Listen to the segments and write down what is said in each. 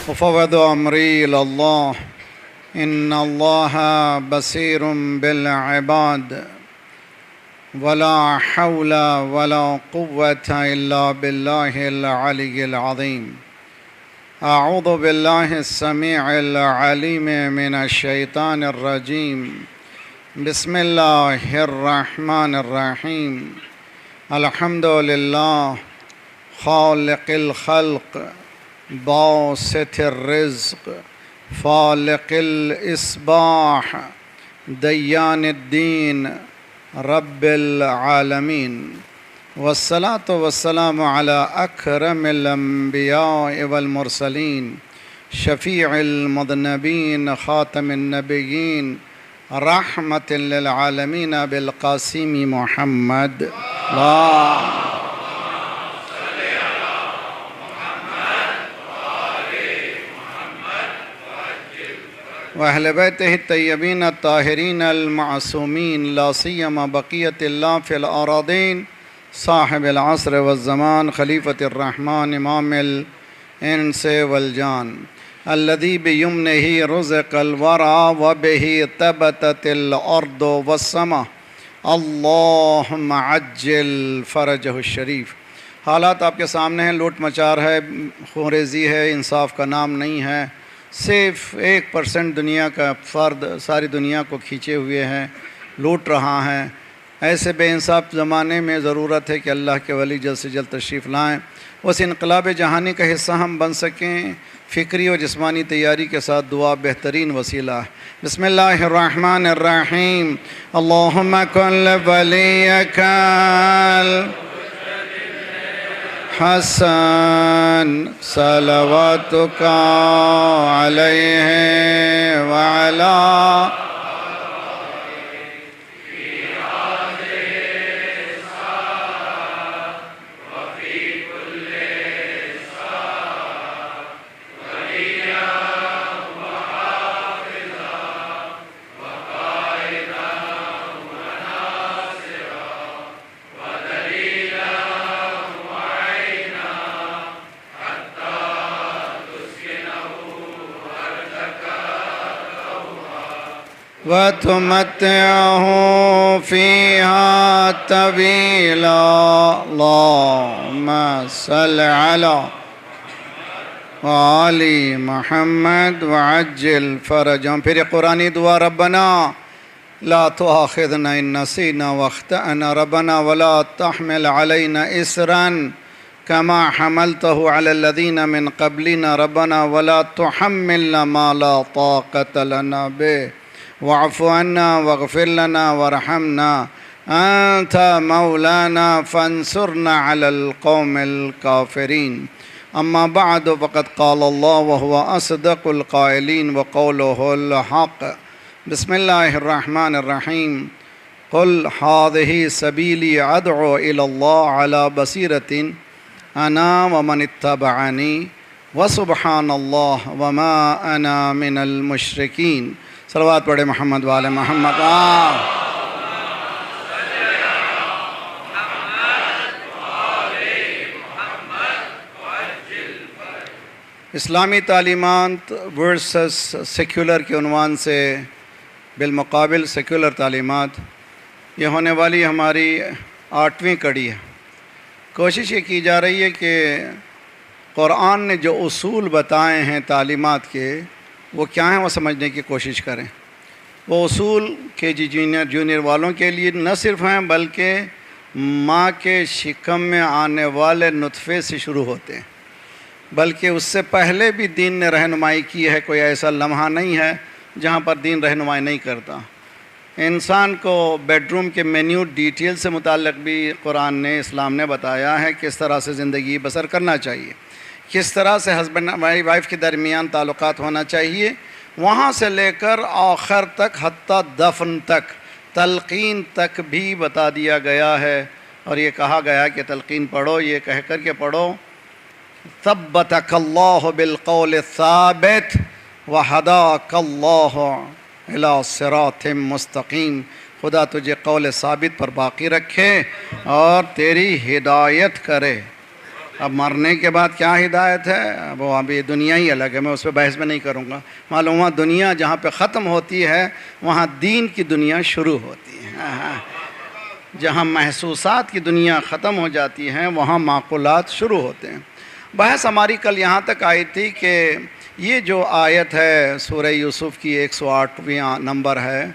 وفوض أمري إلى الله إن الله بصير بالعباد ولا حول ولا قوة إلا بالله العلي العظيم. أعوذ بالله السميع العليم من الشيطان الرجيم. بسم الله الرحمن الرحيم. الحمد لله خالق الخلق باسط الرزق فالق الإصباح ديان الدين رب العالمين، والصلاة والسلام على أكرم الأنبياء والمرسلين شفيع المذنبين خاتم النبيين رحمة للعالمين بالقاسم محمد. وأهل بيته الطيبين الطاهرين المعصومين لا سيما بقية الله في الأراضين صاحب العصر والزمان خليفة الرحمن إمام الإنس والجان الذي بيمنه رزق الورى وبه ثبتت الأرض والسماء اللهم عجل فرجه الشریف. حالات آپ کے سامنے ہیں، لوٹ مچار ہے، خوریزی ہے، انصاف کا نام نہیں ہے. صرف 1% دنیا کا فرد ساری دنیا کو کھینچے ہوئے ہیں، لوٹ رہا ہے. ایسے بے انصاف زمانے میں ضرورت ہے کہ اللہ کے ولی جلد سے جلد تشریف لائیں، اس انقلاب جہانی کا حصہ ہم بن سکیں. فکری و جسمانی تیاری کے ساتھ دعا بہترین وسیلہ ہے. بسم اللہ الرحمن الرحیم. اللہم کن ولیک حسن صلواتک علیہ وعلا وَتُمَتِّعْهُ فِيهَا طَوِيلًا. اللهم صل على وآل محمد وعجل فرجهم. پھر قرآنی دعا ربنا لا تؤاخذنا إن نسينا واخطأنا ربنا ولا تحمل علينا إصرا كما حملته على الذين من قبلنا ربنا ولا تحملنا ما لا طاقة لنا به واعف عنا واغفر لنا وارحمنا أنت مولانا فانصرنا على القوم الكافرين. أما بعد فقد قال الله وهو أصدق القائلين وقوله الحق. بسم الله الرحمن الرحيم. قل هذه سبيلي أدعو إلى الله على بصيرة أنا ومن اتبعني وسبحان الله وما أنا من المشركين. صلوات پڑھے محمد والے محمد. اسلامی تعلیمات ورسس سیکولر کے عنوان سے بالمقابل سیکولر تعلیمات، یہ ہونے والی ہماری 8ویں کڑی ہے. کوشش یہ کی جا رہی ہے کہ قرآن نے جو اصول بتائے ہیں تعلیمات کے وہ کیا ہیں وہ سمجھنے کی کوشش کریں. وہ اصول کے جونیئر والوں کے لیے نہ صرف ہیں بلکہ ماں کے شکم میں آنے والے نطفے سے شروع ہوتے ہیں، بلکہ اس سے پہلے بھی دین نے رہنمائی کی ہے. کوئی ایسا لمحہ نہیں ہے جہاں پر دین رہنمائی نہیں کرتا. انسان کو بیڈ روم کے مینیوٹ ڈیٹیل سے متعلق بھی قرآن نے اسلام نے بتایا ہے کس طرح سے زندگی بسر کرنا چاہیے، کس طرح سے ہسبینڈ وائف کے درمیان تعلقات ہونا چاہیے، وہاں سے لے کر آخر تک حتیٰ دفن تک تلقین تک بھی بتا دیا گیا ہے. اور یہ کہا گیا کہ تلقین پڑھو، یہ کہہ کر کے پڑھو ثبتک اللہ بالقول الثابت وہداک اللہ الی صراط مستقیم. خدا تجھے قول ثابت پر باقی رکھے اور تیری ہدایت کرے. اب مرنے کے بعد کیا ہدایت ہے وہ ابھی دنیا ہی الگ ہے، میں اس پہ بحث میں نہیں کروں گا۔ معلوم ہوا دنیا جہاں پہ ختم ہوتی ہے وہاں دین کی دنیا شروع ہوتی ہے، جہاں محسوسات کی دنیا ختم ہو جاتی ہے وہاں معقولات شروع ہوتے ہیں۔ بحث ہماری کل یہاں تک آئی تھی کہ یہ جو آیت ہے سورہ یوسف کی 108واں نمبر ہے،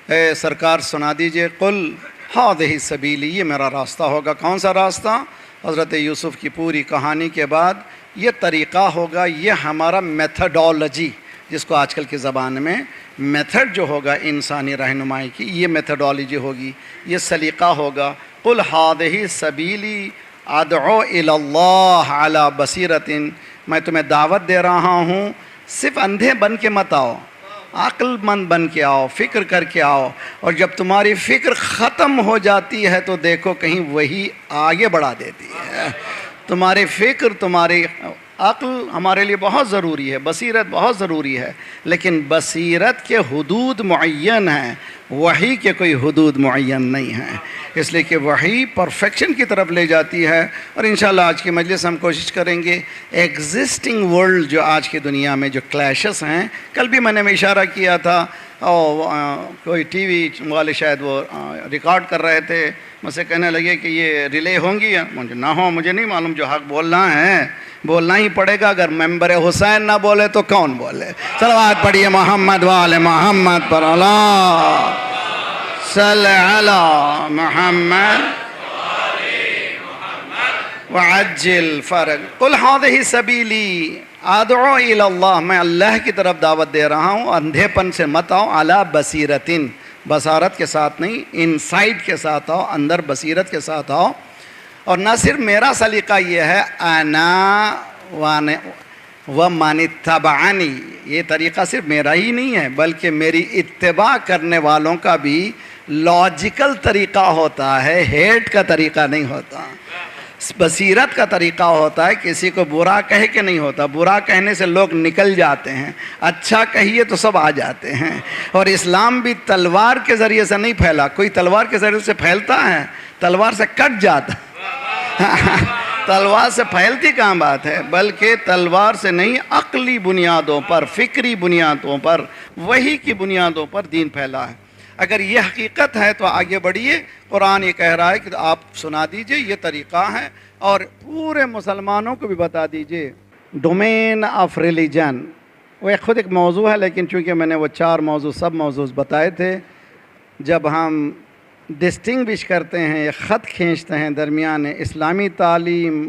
اے سرکار سنا دیجئے قل ہذہ سبیلی، یہ میرا راستہ ہوگا۔ کون سا راستہ؟ حضرت یوسف کی پوری کہانی کے بعد یہ طریقہ ہوگا، یہ ہمارا میتھڈالوجی، جس کو آج کل کی زبان میں میتھڈ جو ہوگا انسانی رہنمائی کی، یہ میتھڈالوجی ہوگی، یہ سلیقہ ہوگا۔ قل ہذہ سبیلی ادعو الی اللہ علی بصیرۃ، میں تمہیں دعوت دے رہا ہوں، صرف اندھے بن کے مت آؤ، عقل مند بن کے آؤ، فکر کر کے آؤ، اور جب تمہاری فکر ختم ہو جاتی ہے تو دیکھو کہیں وہی آگے بڑھا دیتی ہے۔ تمہاری فکر، تمہاری عقل ہمارے لیے بہت ضروری ہے، بصیرت بہت ضروری ہے، لیکن بصیرت کے حدود معین ہیں، وحی کے کوئی حدود معین نہیں ہیں، اس لیے کہ وحی پرفیکشن کی طرف لے جاتی ہے۔ اور انشاءاللہ آج کی مجلس ہم کوشش کریں گے ایگزسٹنگ ورلڈ جو آج کی دنیا میں جو کلیشز ہیں، کل بھی میں نے اشارہ کیا تھا، کوئی ٹی وی والے شاید وہ ریکارڈ کر رہے تھے، مجھ سے کہنے لگے کہ یہ ریلے ہوں گی، مجھے نہ ہو، مجھے نہیں معلوم، جو حق بولنا ہے بولنا ہی پڑے گا، اگر ممبر حسین نہ بولے تو کون بولے؟ صلوات پڑھیے محمد وآل محمد پر، اللہ صلی علی محمد وعجل فرج۔ قل ہذہ سبیلی ادعو الی اللہ، میں اللہ کی طرف دعوت دے رہا ہوں، اندھے پن سے مت آؤ، علی بصیرۃ، بصارت کے ساتھ نہیں، انسائٹ کے ساتھ آؤ، اندر بصیرت کے ساتھ آؤ۔ اور نہ صرف میرا سلیقہ یہ ہے، انا ومن اتبعنی، یہ طریقہ صرف میرا ہی نہیں ہے بلکہ میری اتباع کرنے والوں کا بھی لاجیکل طریقہ ہوتا ہے، ہیٹ کا طریقہ نہیں ہوتا، بصیرت کا طریقہ ہوتا ہے۔ کسی کو برا کہے کہ نہیں ہوتا، برا کہنے سے لوگ نکل جاتے ہیں، اچھا کہیے تو سب آ جاتے ہیں۔ اور اسلام بھی تلوار کے ذریعے سے نہیں پھیلا، کوئی تلوار کے ذریعے سے پھیلتا ہے، تلوار سے کٹ جاتا تلوار سے پھیلتی کہاں بات ہے، بلکہ تلوار سے نہیں، عقلی بنیادوں پر، فکری بنیادوں پر، وحی کی بنیادوں پر دین پھیلا ہے۔ اگر یہ حقیقت ہے تو آگے بڑھیے، قرآن یہ کہہ رہا ہے کہ آپ سنا دیجئے، یہ طریقہ ہے، اور پورے مسلمانوں کو بھی بتا دیجئے۔ ڈومین آف ریلیجن وہ خود ایک موضوع ہے، لیکن چونکہ میں نے وہ 4 موضوع سب موضوع بتائے تھے، جب ہم ڈسٹنگوش کرتے ہیں، ایک خط کھینچتے ہیں درمیان اسلامی تعلیم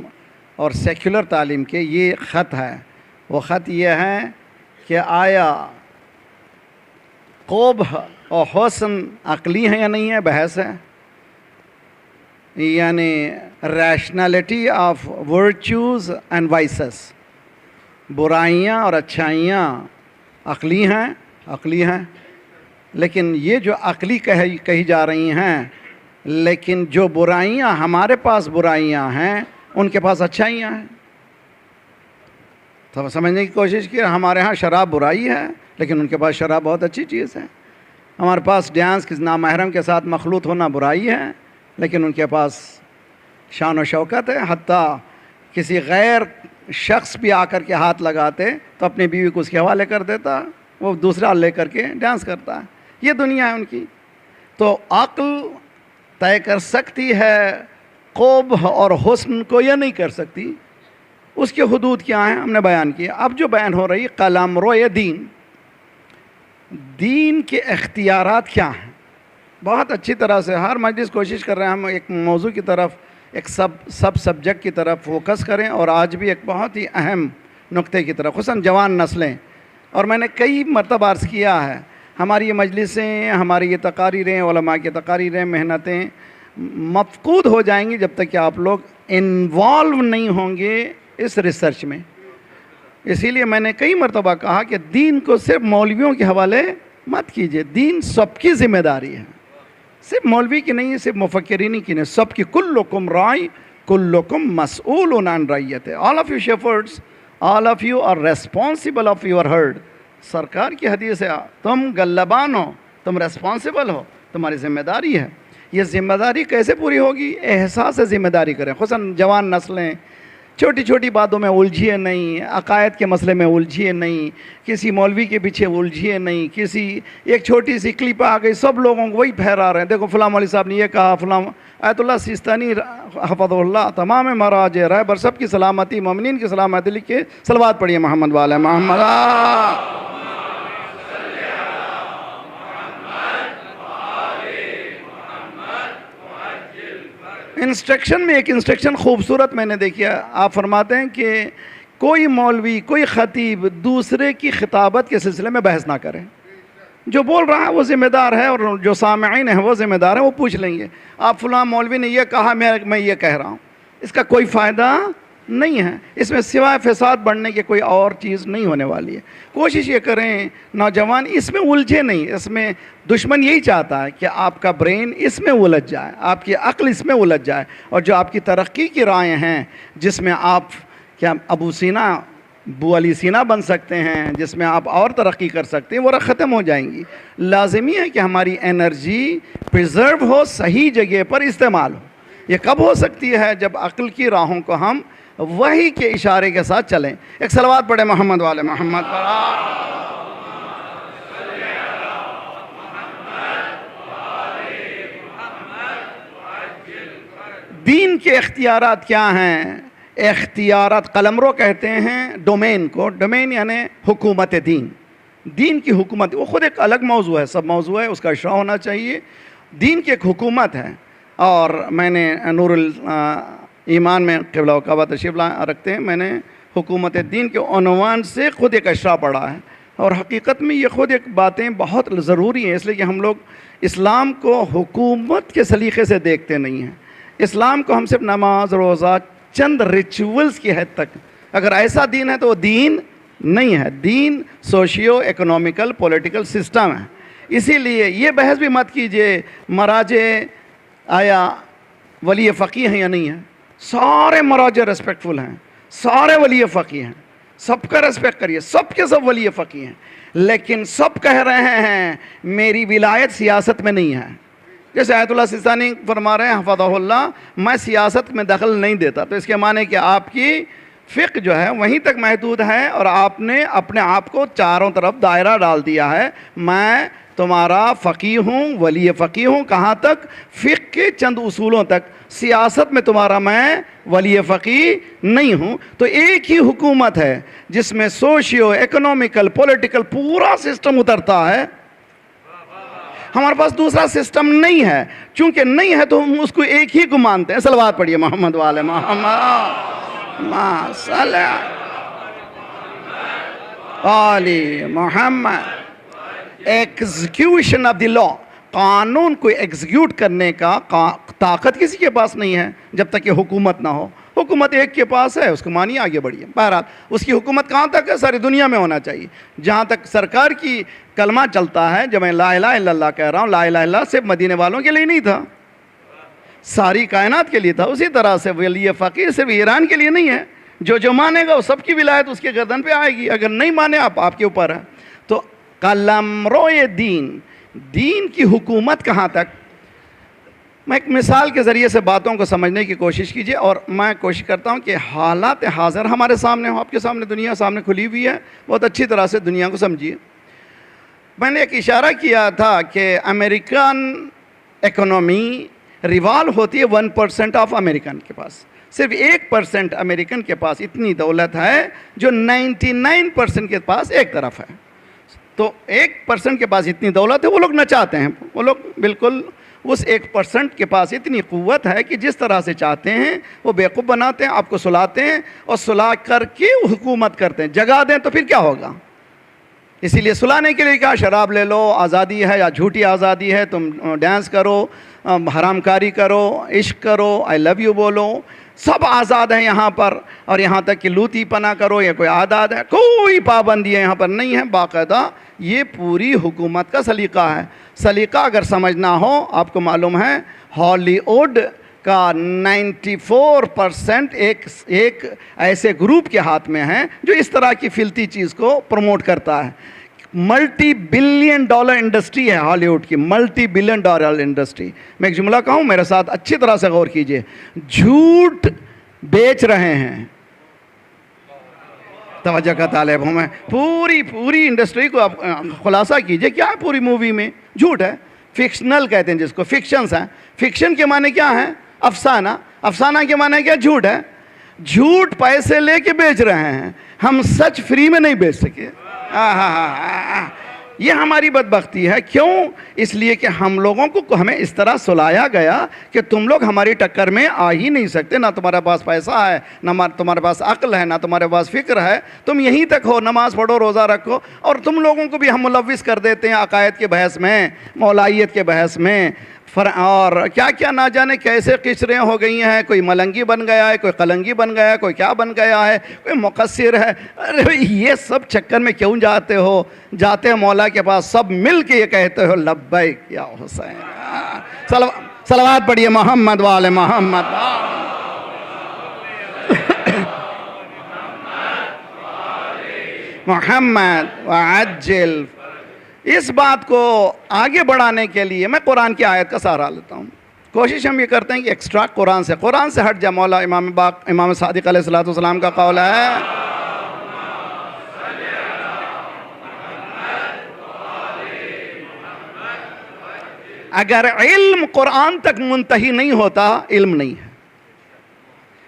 اور سیکولر تعلیم کے، یہ خط ہے۔ وہ خط یہ ہے کہ آیا قبح اور حسن عقلی ہیں یا نہیں ہے، بحث ہے، یعنی rationality of virtues and voices, برائیاں اور اچھائیاں عقلی ہیں، لیکن یہ جو عقلی کہی جا رہی ہیں، لیکن جو برائیاں ہمارے پاس برائیاں ہیں ان کے پاس اچھائیاں ہیں۔ تو سمجھنے کی کوشش کی، ہمارے ہاں شراب برائی ہے لیکن ان کے پاس شراب بہت اچھی چیز ہے۔ ہمارے پاس ڈانس کس نامحرم کے ساتھ مخلوط ہونا برائی ہے لیکن ان کے پاس شان و شوکت ہے، حتیٰ کسی غیر شخص بھی آ کر کے ہاتھ لگاتے تو اپنی بیوی کو اس کے حوالے کر دیتا، وہ دوسرا لے کر کے ڈانس کرتا ہے۔ یہ دنیا ہے ان کی۔ تو عقل طے کر سکتی ہے قبح اور حسن کو، یا نہیں کر سکتی، اس کے حدود کیا ہیں ہم نے بیان کیا۔ اب جو بیان ہو رہی قلمرو دین کے اختیارات کیا ہیں، بہت اچھی طرح سے ہر مجلس کوشش کر رہے ہیں ہم ایک موضوع کی طرف، ایک سب سبجیکٹ کی طرف فوکس کریں، اور آج بھی ایک بہت ہی اہم نقطے کی طرف، خصوصاً جوان نسلیں۔ اور میں نے کئی مرتبہ عرض کیا ہے، ہماری یہ مجلسیں، ہماری یہ تقاریریں، علماء کی تقاریریں، محنتیں مفقود ہو جائیں گی جب تک کہ آپ لوگ انوالو نہیں ہوں گے اس ریسرچ میں۔ اسی لیے میں نے کئی مرتبہ کہا کہ دین کو صرف مولویوں کے حوالے مت کیجیے، دین سب کی ذمہ داری ہے، صرف مولوی کی نہیں ہے، صرف مفکرین کی نہیں، سب کی۔ کلکم رائی کلکم مسئول عن رعیتہ، all of you shepherds, all of you are responsible of your herd۔ سرکار کی حدیث ہے، تم گلبان ہو، تم ریسپانسبل ہو، تمہاری ذمہ داری ہے۔ یہ ذمہ داری کیسے پوری ہوگی؟ احساس ذمہ داری کریں، خصوصاً جوان نسلیں، چھوٹی چھوٹی باتوں میں الجھیے نہیں، عقائد کے مسئلے میں الجھیے نہیں، کسی مولوی کے پیچھے الجھیے نہیں، کسی ایک چھوٹی سی کلپ آ گئی سب لوگوں کو وہی پھیرا رہے ہیں، دیکھو فلاں مولوی صاحب نے یہ کہا، فلاں آیت اللہ سیستانی حفظہ اللہ تمام مراجع رہبر سب کی سلامتی، مومنین کی سلامتی لکھ کے صلوات پڑھیے محمد والے محمد۔ انسٹرکشن میں ایک انسٹرکشن خوبصورت میں نے دیکھی ہے، آپ فرماتے ہیں کہ کوئی مولوی کوئی خطیب دوسرے کی خطابت کے سلسلے میں بحث نہ کرے، جو بول رہا ہے وہ ذمہ دار ہے، اور جو سامعین ہیں وہ ذمہ دار ہیں، وہ پوچھ لیں گے آپ فلاں مولوی نے یہ کہا، میں یہ کہہ رہا ہوں، اس کا کوئی فائدہ نہیں ہے، اس میں سوائے فساد بڑھنے کی کوئی اور چیز نہیں ہونے والی ہے۔ کوشش یہ کریں نوجوان اس میں الجھے نہیں، اس میں دشمن یہی چاہتا ہے کہ آپ کا برین اس میں الجھ جائے، آپ کی عقل اس میں الجھ جائے، اور جو آپ کی ترقی کی رائیں ہیں جس میں آپ کیا ابو سینا بو علی سینا بن سکتے ہیں، جس میں آپ اور ترقی کر سکتے ہیں، وہ ختم ہو جائیں گی۔ لازمی ہے کہ ہماری انرجی پریزرو ہو، صحیح جگہ پر استعمال ہو۔ یہ کب ہو سکتی ہے؟ جب عقل کی راہوں کو ہم وحی کے اشارے کے ساتھ چلیں۔ ایک صلوات پڑھیں محمد والے محمد پر۔ دین کے اختیارات کیا ہیں؟ اختیارات قلمرو کہتے ہیں ڈومین کو، ڈومین یعنی حکومت دین، دین کی حکومت، وہ خود ایک الگ موضوع ہے، سب موضوع ہے، اس کا اشراح ہونا چاہیے۔ دین کی ایک حکومت ہے، اور میں نے نور ایمان میں قبلہ و کعبہ تشریف رکھتے ہیں، میں نے حکومت دین کے عنوان سے خود ایک اشراح پڑھا ہے، اور حقیقت میں یہ خود ایک باتیں بہت ضروری ہیں، اس لیے کہ ہم لوگ اسلام کو حکومت کے سلیقے سے دیکھتے نہیں ہیں۔ اسلام کو ہم صرف نماز روزہ چند ریچولز کی حد تک، اگر ایسا دین ہے تو وہ دین نہیں ہے، دین سوشیو ایکنومیکل پولیٹیکل سسٹم ہے۔ اسی لیے یہ بحث بھی مت کیجئے مراجع آیا ولی فقیہ ہیں یا نہیں ہیں، سارے مراجع ریسپیکٹفل ہیں، سارے ولی فقیہ ہیں، سب کا ریسپیکٹ کریے، سب کے سب ولی فقیہ ہیں، لیکن سب کہہ رہے ہیں میری ولایت سیاست میں نہیں ہے۔ جیسے آیت اللہ سیستانی فرما رہے ہیں حفظہ اللہ، میں سیاست میں دخل نہیں دیتا، تو اس کے معنی کہ آپ کی فقہ جو ہے وہیں تک محدود ہے، اور آپ نے اپنے آپ کو چاروں طرف دائرہ ڈال دیا ہے، میں تمہارا فقیہ ہوں، ولی فقیہ ہوں، کہاں تک؟ فقہ کے چند اصولوں تک، سیاست میں تمہارا میں ولی فقیہ نہیں ہوں۔ تو ایک ہی حکومت ہے جس میں سوشیو ایکنومیکل پولیٹیکل پورا سسٹم اترتا ہے، ہمارے پاس دوسرا سسٹم نہیں ہے، چونکہ نہیں ہے تو ہم اس کو ایک ہی کو مانتے ہیں۔ صلوات پڑھیے محمد والے محمد صلی علی محمد۔ ایگزیکیوشن آف دی لا، قانون کو ایگزیکیوٹ کرنے کا طاقت کسی کے پاس نہیں ہے جب تک کہ حکومت نہ ہو۔ حکومت ایک کے پاس ہے، اس کو مانیے، آگے بڑھیے۔ بہرحال اس کی حکومت کہاں تک ہے؟ ساری دنیا میں ہونا چاہیے۔ جہاں تک سرکار کی کلمہ چلتا ہے، جب میں لا الہ الا اللہ کہہ رہا ہوں، لا الہ الا اللہ صرف مدینے والوں کے لیے نہیں تھا، ساری کائنات کے لیے تھا۔ اسی طرح سے ولی فقیہ صرف ایران کے لیے نہیں ہے، جو مانے گا وہ سب کی ولایت اس کے گردن پہ آئے گی، اگر نہیں مانے آپ کے اوپر ہے۔ تو قلمرو دین کی حکومت کہاں تک؟ میں ایک مثال کے ذریعے سے باتوں کو سمجھنے کی کوشش کیجیے، اور میں کوشش کرتا ہوں کہ حالات حاضر ہمارے سامنے ہو، آپ کے سامنے دنیا سامنے کھلی ہوئی ہے، بہت اچھی طرح سے دنیا کو سمجھیے۔ میں نے ایک اشارہ کیا تھا کہ امریکن اکنومی ریوالو ہوتی ہے 1% آف امریکن کے پاس، صرف 1% امریکن کے پاس اتنی دولت ہے جو 99% کے پاس ایک طرف ہے۔ تو 1% کے پاس اتنی دولت ہے، وہ لوگ نچاتے ہیں، وہ لوگ بالکل اس 1% کے پاس اتنی قوت ہے کہ جس طرح سے چاہتے ہیں وہ بیوقوف بناتے ہیں، آپ کو سلاتے ہیں، اور سلا کر کے حکومت کرتے ہیں۔ جگا دیں تو پھر کیا ہوگا؟ اسی لیے سلانے کے لیے کیا؟ شراب لے لو، آزادی ہے یا جھوٹی آزادی ہے، تم ڈانس کرو، حرام کاری کرو، عشق کرو، آئی لو یو بولو، سب آزاد ہیں یہاں پر، اور یہاں تک کہ لوتی پنا کرو، یہ کوئی عادات ہے، کوئی پابندی یہاں پر نہیں ہے، باقاعدہ یہ پوری حکومت کا سلیقہ ہے۔ سلیقہ اگر سمجھنا ہو، آپ کو معلوم ہے ہالی ووڈ کا 94% ایک ایسے گروپ کے ہاتھ میں ہے جو اس طرح کی فلتی چیز کو پروموٹ کرتا ہے۔ ملٹی بلین ڈالر انڈسٹری ہے ہالی ووڈ کی، ملٹی بلین ڈالر انڈسٹری۔ میں ایک جملہ کہوں، میرے ساتھ اچھی طرح سے غور کیجئے، جھوٹ بیچ رہے ہیں، توجہ کا طالب ہوں میں. پوری انڈسٹری کو آپ خلاصہ کیجئے، کیا ہے پوری مووی میں؟ جھوٹ ہے. فکشنل کہتے ہیں جس کو، فکشنز ہیں. فکشن کے معنی کیا ہیں؟ افسانہ. افسانہ کے معنی کیا؟ جھوٹ ہے. جھوٹ پیسے لے کے بیچ رہے ہیں، ہم سچ فری میں نہیں بیچ سکے. یہ ہماری بدبختی ہے. کیوں؟ اس لیے کہ ہم لوگوں کو ہمیں اس طرح سلایا گیا کہ تم لوگ ہماری ٹکر میں آ ہی نہیں سکتے. نہ تمہارے پاس پیسہ ہے، نہ تمہارے پاس عقل ہے، نہ تمہارے پاس فکر ہے. تم یہیں تک ہو، نماز پڑھو، روزہ رکھو، اور تم لوگوں کو بھی ہم ملوث کر دیتے ہیں عقائد کے بحث میں، مولائیت کے بحث میں، اور کیا کیا نہ جانے کیسے قشریں ہو گئی ہیں. کوئی ملنگی بن گیا ہے، کوئی قلنگی بن گیا ہے، کوئی کیا بن گیا ہے، کوئی مقصر ہے. ارے یہ سب چکر میں کیوں جاتے ہو؟ جاتے ہیں مولا کے پاس، سب مل کے یہ کہتے ہو لبیک یا حسین. صلوات پڑھیے محمد وآل محمد. محمد وعجل. اس بات کو آگے بڑھانے کے لیے میں قرآن کی آیت کا سہارا لیتا ہوں. کوشش ہم یہ کرتے ہیں کہ ایکسٹرا قرآن سے ہٹ جائے. مولا امام صادق علیہ السلام کا قول ہے، اگر علم قرآن تک منتہی نہیں ہوتا، علم نہیں ہے.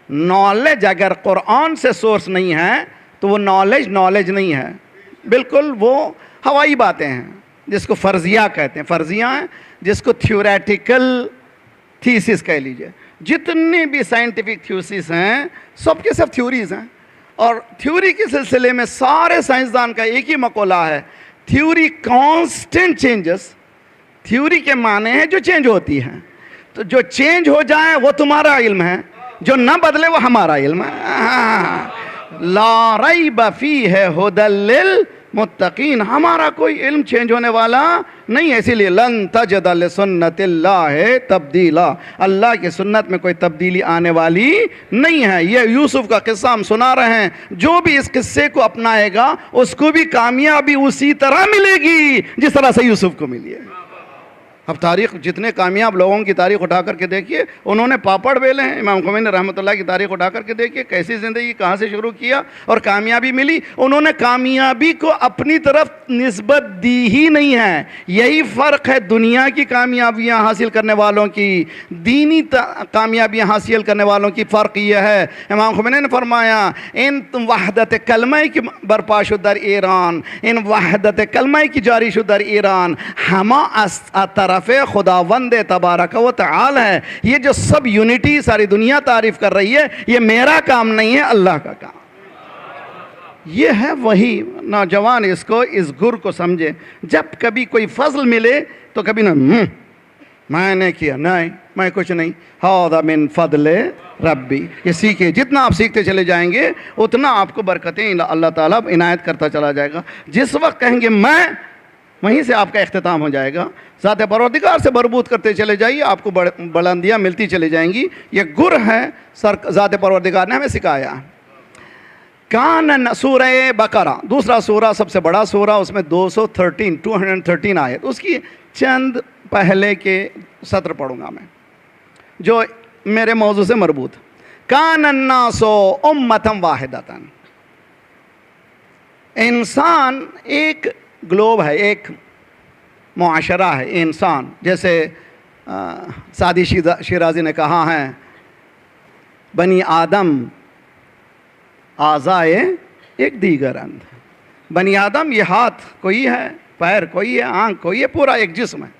نالج اگر قرآن سے سورس نہیں ہے تو وہ نالج نہیں ہے. بالکل وہ ہوائی باتیں ہیں جس کو فرضیہ کہتے ہیں. فرضیہ ہیں جس کو تھیوریٹیکل تھیسس کہہ لیجئے. جتنے بھی سائنٹیفک تھیوسس ہیں سب کے سب تھیوریز ہیں. اور تھیوری کے سلسلے میں سارے سائنسدان کا ایک ہی مقولہ ہے، تھیوری کانسٹنٹ چینجز. تھیوری کے معنی ہے جو چینج ہوتی ہیں. تو جو چینج ہو جائے وہ تمہارا علم ہے، جو نہ بدلے وہ ہمارا علم ہے. لا ریب فیہ ھدی للمتقین. ہمارا کوئی علم چینج ہونے والا نہیں ہے. اسی لیے لن تجد لسنت اللہ تبدیلا. اللہ کی سنت میں کوئی تبدیلی آنے والی نہیں ہے. یہ یوسف کا قصہ ہم سنا رہے ہیں. جو بھی اس قصے کو اپنائے گا اس کو بھی کامیابی اسی طرح ملے گی جس طرح سے یوسف کو ملی ہے. اب تاریخ، جتنے کامیاب لوگوں کی تاریخ اٹھا کر کے دیکھیے، انہوں نے پاپڑ بیلے ہیں. امام خمینی رحمۃ اللہ کی تاریخ اٹھا کر کے دیکھیے، کیسی زندگی، کہاں سے شروع کیا اور کامیابی ملی. انہوں نے کامیابی کو اپنی طرف نسبت دی ہی نہیں ہے. یہی فرق ہے دنیا کی کامیابیاں حاصل کرنے والوں کی، دینی کامیابیاں حاصل کرنے والوں کی. فرق یہ ہے، امام خمینی نے فرمایا ان وحدت کلمہ کی برپا شد در ایران، ان وحدت کلمہ کی جاری شد در ایران، ہما طرف خداوند تبارک و تعالی ہے. یہ جو سب یونٹی ساری دنیا تعریف کر رہی ہے، یہ میرا کام نہیں ہے، اللہ کا کام. یہ ہے وہی. نوجوان اس گر کو سمجھے. جب کبھی کوئی فضل ملے تو کبھی نہ میں نے کیا، نہیں میں کچھ نہیں، ھذا من فضل ربی. یہ سیکھے. جتنا آپ سیکھتے چلے جائیں گے اتنا آپ کو برکتیں اللہ تعالیٰ عنایت کرتا چلا جائے گا. جس وقت کہیں گے میں، وہیں سے آپ کا اختتام ہو جائے گا. ذات پروردگار سے مربوط کرتے چلے جائیے، آپ کو بلندیاں ملتی چلی جائیں گی. یہ گر ہے ذات پروردگار نے ہمیں سکھایا. سورہ بقرہ دوسرا سورہ، سب سے بڑا سورہ، اس میں 213 آیت. اس کی چند پہلے کے سطر پڑھوں گا میں جو میرے موضوع سے مربوط. کان الناس امۃ واحدۃ. انسان ایک گلوب ہے، ایک معاشرہ ہے. انسان جیسے سعدی شیرازی نے کہا ہے، بنی آدم اعضائے ایک دیگر اند. بنی آدم یہ ہاتھ کوئی ہے، پیر کوئی ہے، آنکھ کوئی ہے، پورا ایک جسم ہے.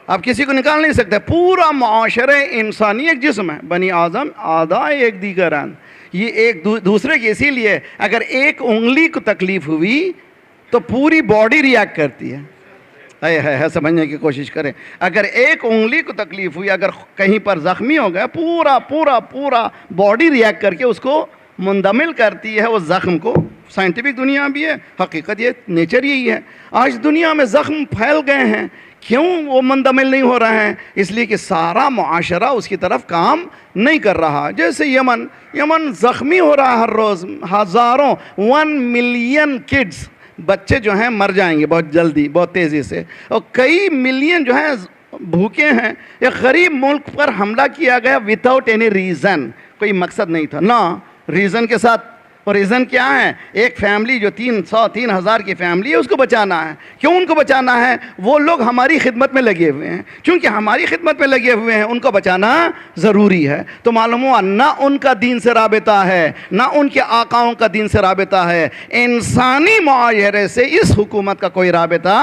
آپ کسی کو نکال نہیں سکتے. پورا معاشرہ انسانی ایک جسم ہے. بنی آدم اعضائے ایک دیگر اند. یہ ایک دوسرے کی، اسی لیے اگر ایک انگلی کو تکلیف ہوئی تو پوری باڈی ریاکٹ کرتی ہے. سمجھنے کی کوشش کریں. اگر ایک انگلی کو تکلیف ہوئی، اگر کہیں پر زخمی ہو گیا، پورا باڈی ریاکٹ کر کے اس کو مندمل کرتی ہے وہ زخم کو. سائنٹیفک دنیا بھی ہے، حقیقت یہ نیچر یہی ہے. آج دنیا میں زخم پھیل گئے ہیں. کیوں وہ مندمل نہیں ہو رہے ہیں؟ اس لیے کہ سارا معاشرہ اس کی طرف کام نہیں کر رہا. جیسے یمن زخمی ہو رہا ہے ہر روز. ہزاروں 1 ملین کڈز، بچے جو ہیں مر جائیں گے بہت جلدی، بہت تیزی سے. اور کئی ملین جو ہیں بھوکے ہیں. ایک غریب ملک پر حملہ کیا گیا وداؤٹ اینی ریزن. کوئی مقصد نہیں تھا، نہ ریزن کے ساتھ اور ریزن کیا ہے؟ ایک فیملی جو 300-3000 کی فیملی ہے اس کو بچانا ہے. کیوں ان کو بچانا ہے؟ وہ لوگ ہماری خدمت میں لگے ہوئے ہیں. چونکہ ہماری خدمت میں لگے ہوئے ہیں ان کو بچانا ضروری ہے. تو معلوم ہوا نہ ان کا دین سے رابطہ ہے نہ ان کے آقاؤں کا دین سے رابطہ ہے. انسانی معاشرے سے اس حکومت کا کوئی رابطہ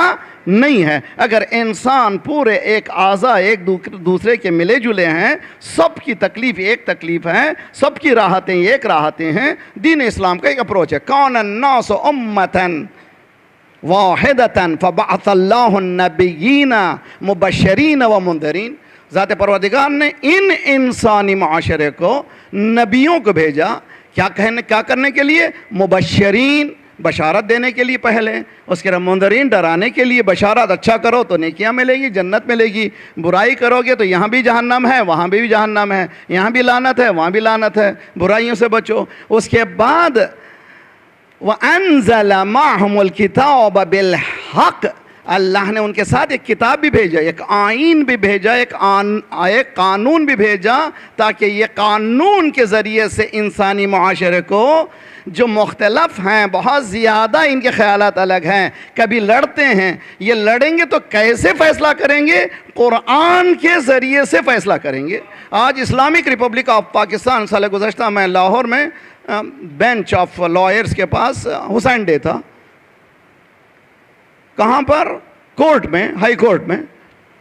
نہیں ہے. اگر انسان پورے ایک اعضاء ایک دوسرے کے ملے جلے ہیں، سب کی تکلیف ایک تکلیف ہے، سب کی راحتیں ایک راحتیں ہیں. دین اسلام کا ایک اپروچ ہے. کون الناس امتن واحدتن فبعث اللہ النبیین مبشرین و منذرین. ذات پروردگار نے ان انسانی معاشرے کو نبیوں کو بھیجا. کیا کرنے کے لیے؟ مبشرین، بشارت دینے کے لیے پہلے، اس کے بعد منذرین، ڈرانے کے لیے. بشارت اچھا کرو تو نیکیاں ملے گی، جنت ملے گی. برائی کرو گے تو یہاں بھی جہنم ہے وہاں بھی جہنم ہے، یہاں بھی لعنت ہے وہاں بھی لعنت ہے. برائیوں سے بچو. اس کے بعد وَأَنزَلَ مَعْهُمُ الْكِتَابَ بِالْحَقِّ، اللہ نے ان کے ساتھ ایک کتاب بھی بھیجا، ایک آئین بھی بھیجا، ایک قانون بھی بھیجا، تاکہ یہ قانون کے ذریعے سے انسانی معاشرے کو جو مختلف ہیں، بہت زیادہ ان کے خیالات الگ ہیں، کبھی لڑتے ہیں، یہ لڑیں گے تو کیسے فیصلہ کریں گے؟ قرآن کے ذریعے سے فیصلہ کریں گے. آج اسلامک ریپبلک آف پاکستان، سال گزشتہ میں لاہور میں بینچ آف لائرز کے پاس حسین ڈے تھا. کہاں پر؟ کورٹ میں، ہائی کورٹ میں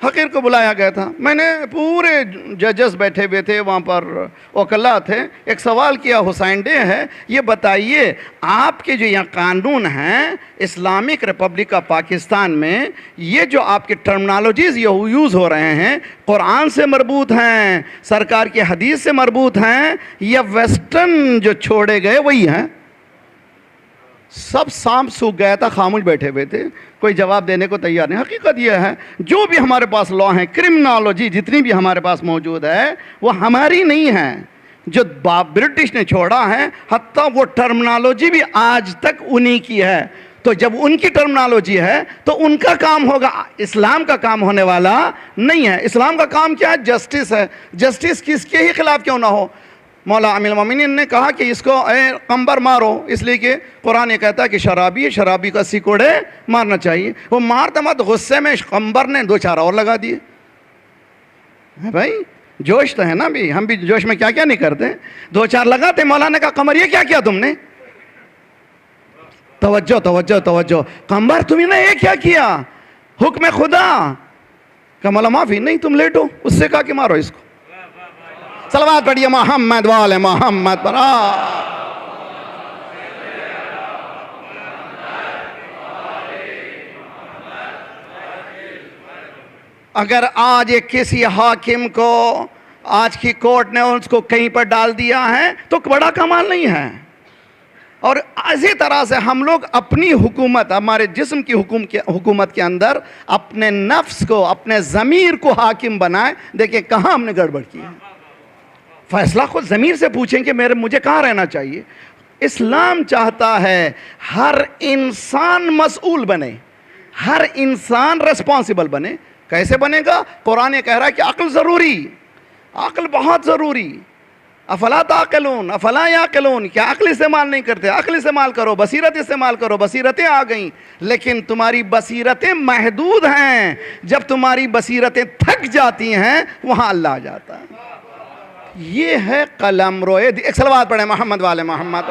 حقیر کو بلایا گیا تھا. میں نے پورے ججز بیٹھے ہوئے تھے وہاں پر، وکلا تھے. ایک سوال کیا، حسین ڈے ہے، یہ بتائیے آپ کے جو یہاں قانون ہیں اسلامک ریپبلک آف پاکستان میں، یہ جو آپ کی ٹرمنالوجیز یہ یوز ہو رہے ہیں، قرآن سے مربوط ہیں، سرکار کی حدیث سے مربوط ہیں، یا ویسٹرن جو چھوڑے گئے وہی ہیں؟ سب سانپ سوکھ گیا تھا، خاموش بیٹھے ہوئے تھے، کوئی جواب دینے کو تیار نہیں. حقیقت یہ ہے جو بھی ہمارے پاس لا ہیں، کرمنالوجی جتنی بھی ہمارے پاس موجود ہے وہ ہماری نہیں ہے، جو برٹش نے چھوڑا ہے. حتیٰ وہ ٹرمنالوجی بھی آج تک انہی کی ہے. تو جب ان کی ٹرمنالوجی ہے تو ان کا کام ہوگا، اسلام کا کام ہونے والا نہیں ہے. اسلام کا کام کیا ہے؟ جسٹس ہے. جسٹس کس کے ہی خلاف کیوں نہ ہو. مولا امیر المومنین نے کہا کہ اس کو اے قمبر مارو، اس لیے کہ قرآن یہ کہتا ہے کہ شرابی کا سیکوڑے مارنا چاہیے. وہ مارتے مارتے غصے میں قمبر نے 2 4 اور لگا دیے. بھائی جوش تو ہے نا، بھی ہم بھی جوش میں کیا کیا نہیں کرتے. 2 4 لگاتے. مولانا نے کہا قمر یہ کیا تم نے؟ توجہ توجہ توجہ. قمبر تم نے یہ کیا کیا؟ حکم خدا. کہ مولا معافی نہیں، تم لیٹو. اس سے کہا کہ مارو اس کو. صلوات پڑھیے محمد والے محمد پر. اگر آج ایک کسی حاکم کو آج کی کورٹ نے اس کو کہیں پر ڈال دیا ہے تو بڑا کمال نہیں ہے. اور اسی طرح سے ہم لوگ اپنی حکومت، ہمارے جسم کی حکومت کے اندر اپنے نفس کو، اپنے ضمیر کو حاکم بنائیں. دیکھیں کہاں ہم نے گڑبڑ کی ہے. فیصلہ خود ضمیر سے پوچھیں کہ مجھے کہاں رہنا چاہیے. اسلام چاہتا ہے ہر انسان مسئول بنے، ہر انسان ریسپانسبل بنے. کیسے بنے گا؟ قرآن یہ کہہ رہا ہے کہ عقل ضروری، عقل بہت ضروری. افلا تعقلون افلا یعقلون. کیا عقل استعمال نہیں کرتے؟ عقل استعمال کرو، بصیرت استعمال کرو. بصیرتیں آ گئیں لیکن تمہاری بصیرتیں محدود ہیں. جب تمہاری بصیرتیں تھک جاتی ہیں وہاں اللہ آ جاتا ہے. یہ ہے قلم روئے. ایک صلوات پڑھیں محمد والے محمد.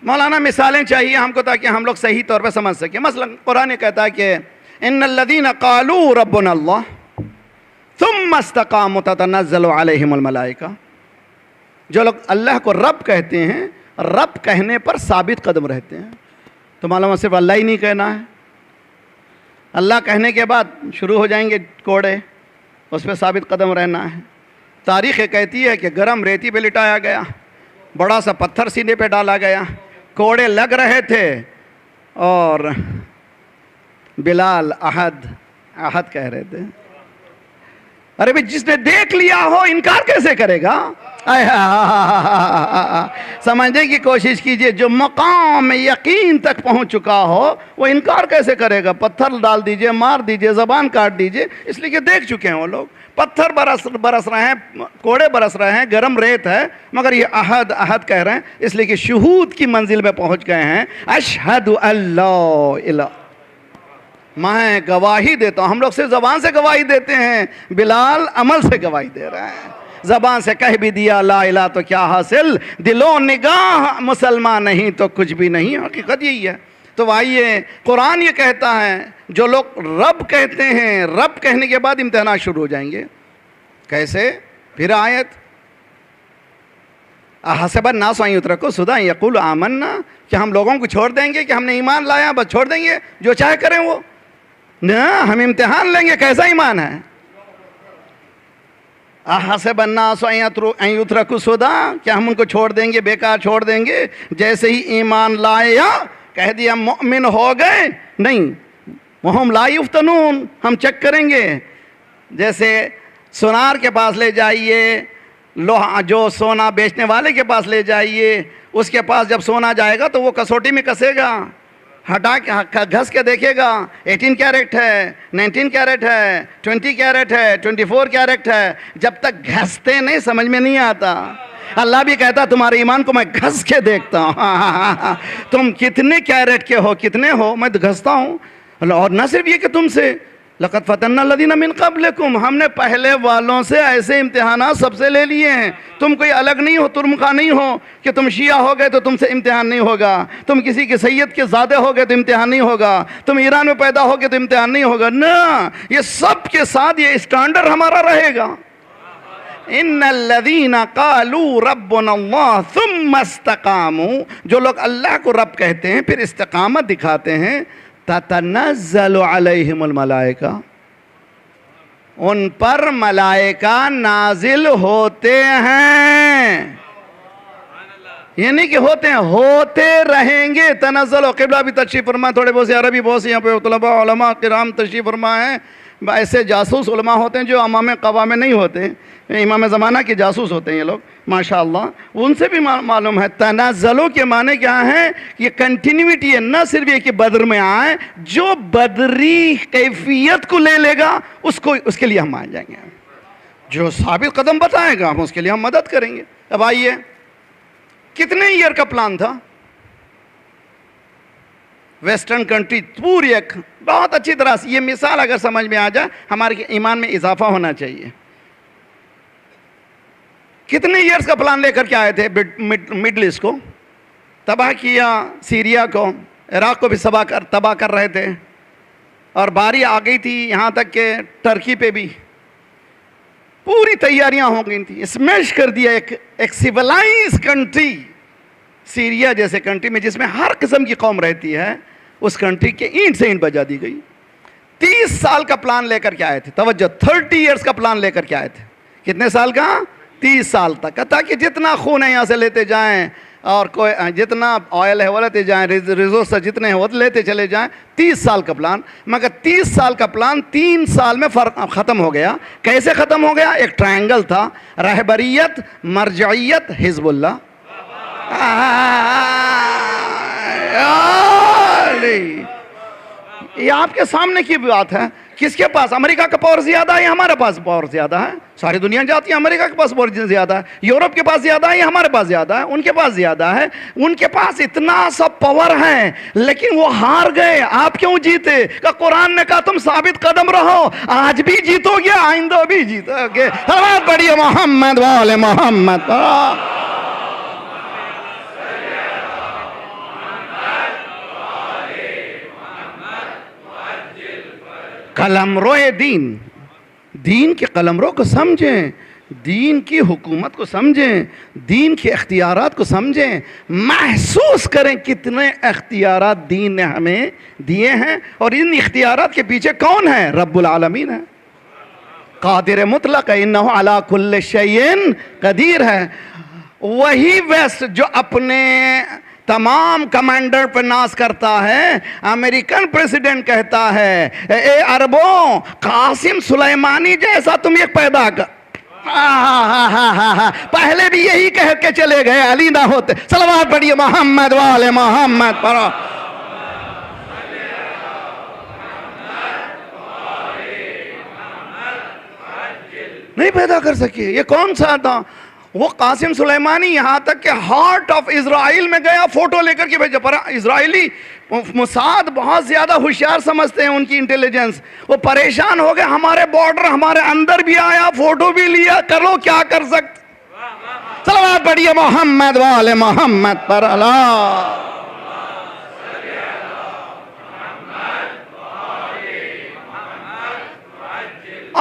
مولانا مثالیں چاہیے ہم کو تاکہ ہم لوگ صحیح طور پہ سمجھ سکیں. مثلا قرآن کہتا ہے کہ ان الذین قالوا ربنا اللہ ثم استقاموا تتنزل علیہم الملائکہ. جو لوگ اللہ کو رب کہتے ہیں، رب کہنے پر ثابت قدم رہتے ہیں. تو معلوم صرف اللہ ہی نہیں کہنا ہے، اللہ کہنے کے بعد شروع ہو جائیں گے کوڑے، اس پہ ثابت قدم رہنا ہے. تاریخ کہتی ہے کہ گرم ریتی پہ لٹایا گیا، بڑا سا پتھر سینے پہ ڈالا گیا، کوڑے لگ رہے تھے، اور بلال احد کہہ رہے تھے. ارے بھائی جس نے دیکھ لیا ہو انکار کیسے کرے گا؟ سمجھنے کی کوشش کیجئے، جو مقام یقین تک پہنچ چکا ہو وہ انکار کیسے کرے گا؟ پتھر ڈال دیجئے، مار دیجئے، زبان کاٹ دیجئے، اس لیے کہ دیکھ چکے ہیں وہ لوگ۔ پتھر برس رہے ہیں، کوڑے برس رہے ہیں، گرم ریت ہے، مگر یہ احد احد کہہ رہے ہیں، اس لیے کہ شہود کی منزل میں پہنچ گئے ہیں۔ اشہد اللہ الہ، میں گواہی دیتا ہوں۔ ہم لوگ صرف زبان سے گواہی دیتے ہیں، بلال عمل سے گواہی دے رہے ہیں۔ زبان سے کہہ بھی دیا لا الہ تو کیا حاصل، دل و نگاہ مسلمان نہیں تو کچھ بھی نہیں، حقیقت یہی ہے۔ تو آئیے، قرآن یہ کہتا ہے جو لوگ رب کہتے ہیں، رب کہنے کے بعد امتحانات شروع ہو جائیں گے۔ کیسے؟ پھر آیت احسب الناس ان یترکوا سدی ان یقولوا آمنا، کیا ہم لوگوں کو چھوڑ دیں گے کہ ہم نے ایمان لایا بس چھوڑ دیں گے جو چاہے کریں وہ؟ نہ، ہم امتحان لیں گے کیسا ایمان ہے۔ احسب الناس ان یترکوا سدی، کیا ہم ان کو چھوڑ دیں گے، بیکار چھوڑ دیں گے؟ جیسے ہی ایمان لایا کہہ دیا مؤمن ہو گئے، نہیں، وہم لا یفتنون، ہم چیک کریں گے۔ جیسے سونار کے پاس لے جائیے، لوہا جو سونا بیچنے والے کے پاس لے جائیے، اس کے پاس جب سونا جائے گا تو وہ کسوٹی میں کسے گا، ہٹا کے گھس کے دیکھے گا، 18 کیرٹ ہے، 19 کیرٹ ہے، 20 کیرٹ ہے، 24 کیرٹ ہے۔ جب تک گھستے نہیں سمجھ میں نہیں آتا۔ اللہ بھی کہتا تمہارے ایمان کو میں گھس کے دیکھتا ہوں، تم کتنے کیرٹ کے ہو، کتنے ہو، میں گھستا ہوں۔ اور نہ صرف یہ کہ تم سے لقد فتنا الذین من قبلکم، ہم نے پہلے والوں سے ایسے امتحانات سب سے لے لیے ہیں۔ تم کوئی الگ نہیں ہو، ترم کا نہیں ہو کہ تم شیعہ ہو گئے تو تم سے امتحان نہیں ہوگا، تم کسی کے سید کے زادے ہو گئے تو امتحان نہیں ہوگا، تم ایران میں پیدا ہو گئے تو امتحان نہیں ہوگا، نہ، یہ سب کے ساتھ یہ اسٹینڈرڈ ہمارا رہے گا۔ ان الذین قالوا ربنا اللہ ثم استقاموا، جو لوگ اللہ کو رب کہتے ہیں پھر استقامت دکھاتے ہیں، تتنزل علیہم الملائکہ، ان پر ملائکہ نازل ہوتے ہیں۔ یہ نہیں کہ ہوتے ہیں، ہوتے رہیں گے۔ تنزل و قبلہ بھی تشریف فرما، تھوڑے بہت سے عربی بہت سے یہاں پہ طلباء علماء کرام تشریف فرما ہیں۔ ایسے جاسوس علماء ہوتے ہیں جو امام قوام نہیں ہوتے، امام زمانہ کے جاسوس ہوتے ہیں یہ لوگ، ماشاءاللہ، ان سے بھی معلوم ہے تنزلوں کے معنی کیا ہیں۔ یہ کنٹینیوٹی ہے، نہ صرف یہ کہ بدر میں آئیں، جو بدری کیفیت کو لے لے گا اس کے لیے ہم آ جائیں گے، جو ثابت قدم بتائے گا ہم اس کے لیے ہم مدد کریں گے۔ اب آئیے، کتنے ایئر کا پلان تھا؟ ویسٹرن کنٹری پوری ایک بہت اچھی طرح سے، یہ مثال اگر سمجھ میں آ جائے ہمارے ایمان میں اضافہ ہونا چاہیے۔ کتنے ایئرز کا پلان لے کر کے آئے تھے؟ مڈل ایسٹ کو تباہ کیا، سیریا کو، عراق کو بھی تباہ کر رہے تھے، اور باری آ گئی تھی یہاں تک کہ ٹرکی پہ بھی پوری تیاریاں ہو گئی تھیں۔ اسمیش کر دیا ایک سیولائز کنٹری، سیریا جیسے کنٹری میں جس میں ہر قسم کی قوم رہتی ہے، اس کنٹری کے اینٹ سے اینٹ بجا دی گئی۔ 30 سال کا پلان لے کر کے آئے تھے، توجہ، 30 ایئرز کا پلان لے کر کے آئے تھے۔ کتنے سال کا؟ 30 سال تک، تاکہ جتنا خون ہے یہاں سے لیتے جائیں، اور کوئی جتنا آئل ہے وہ لیتے جائیں، ریسورس جتنے ہیں وہ لیتے چلے جائیں۔ 30 سال کا پلان، مگر 30 سال کا پلان 3 سال میں ختم ہو گیا۔ کیسے ختم ہو گیا؟ ایک ٹرائنگل تھا، رہبریت، مرجعیت، حزب اللہ۔ یہ آپ کے سامنے کی بات ہے۔ کس کے پاس؟ امریکہ کا پاور زیادہ ہے یا ہمارے پاس پاور زیادہ ہے؟ ساری دنیا جاتی ہے، امریکہ کے پاس پاور زیادہ ہے، یورپ کے پاس زیادہ ہے یا ہمارے پاس زیادہ ہے؟ ان کے پاس زیادہ ہے۔ ان کے پاس اتنا سب پاور ہے لیکن وہ ہار گئے۔ آپ کیوں جیتے؟ کہ قرآن نے کہا تم ثابت قدم رہو، آج بھی جیتو گے، آئندہ بھی جیتو گے۔ بہت بڑی محمد والے محمد۔ قلمرو دین، دین کے قلمرو کو سمجھیں، دین کی حکومت کو سمجھیں، دین کے اختیارات کو سمجھیں، محسوس کریں کتنے اختیارات دین نے ہمیں دیے ہیں، اور ان اختیارات کے پیچھے کون ہے؟ رب العالمین ہے، قادر مطلق ہے، انہ علی کل شیء قدیر ہے۔ وہی ویسٹ جو اپنے تمام کمانڈر پہ ناز کرتا ہے. امریکن پریزیڈنٹ کہتا ہے اے عربوں قاسم سلیمانی جیسا تم ایک پیدا کر. پہلے بھی یہی کہہ کے چلے گئے علی نہ ہوتے. صلوات پڑھیے محمد والے محمد پر. نہیں پیدا کر سکے. یہ کون سا تھا وہ قاسم سلیمانی؟ یہاں تک کہ ہارٹ آف اسرائیل میں گیا فوٹو لے کر کے بھیجا. پر اسرائیلی موساد بہت زیادہ ہوشیار سمجھتے ہیں ان کی انٹیلیجنس. وہ پریشان ہو گئے ہمارے بارڈر ہمارے اندر بھی آیا فوٹو بھی لیا کرو کیا کر سکتے. صلوات پڑھیے محمد والے محمد پر. اللہ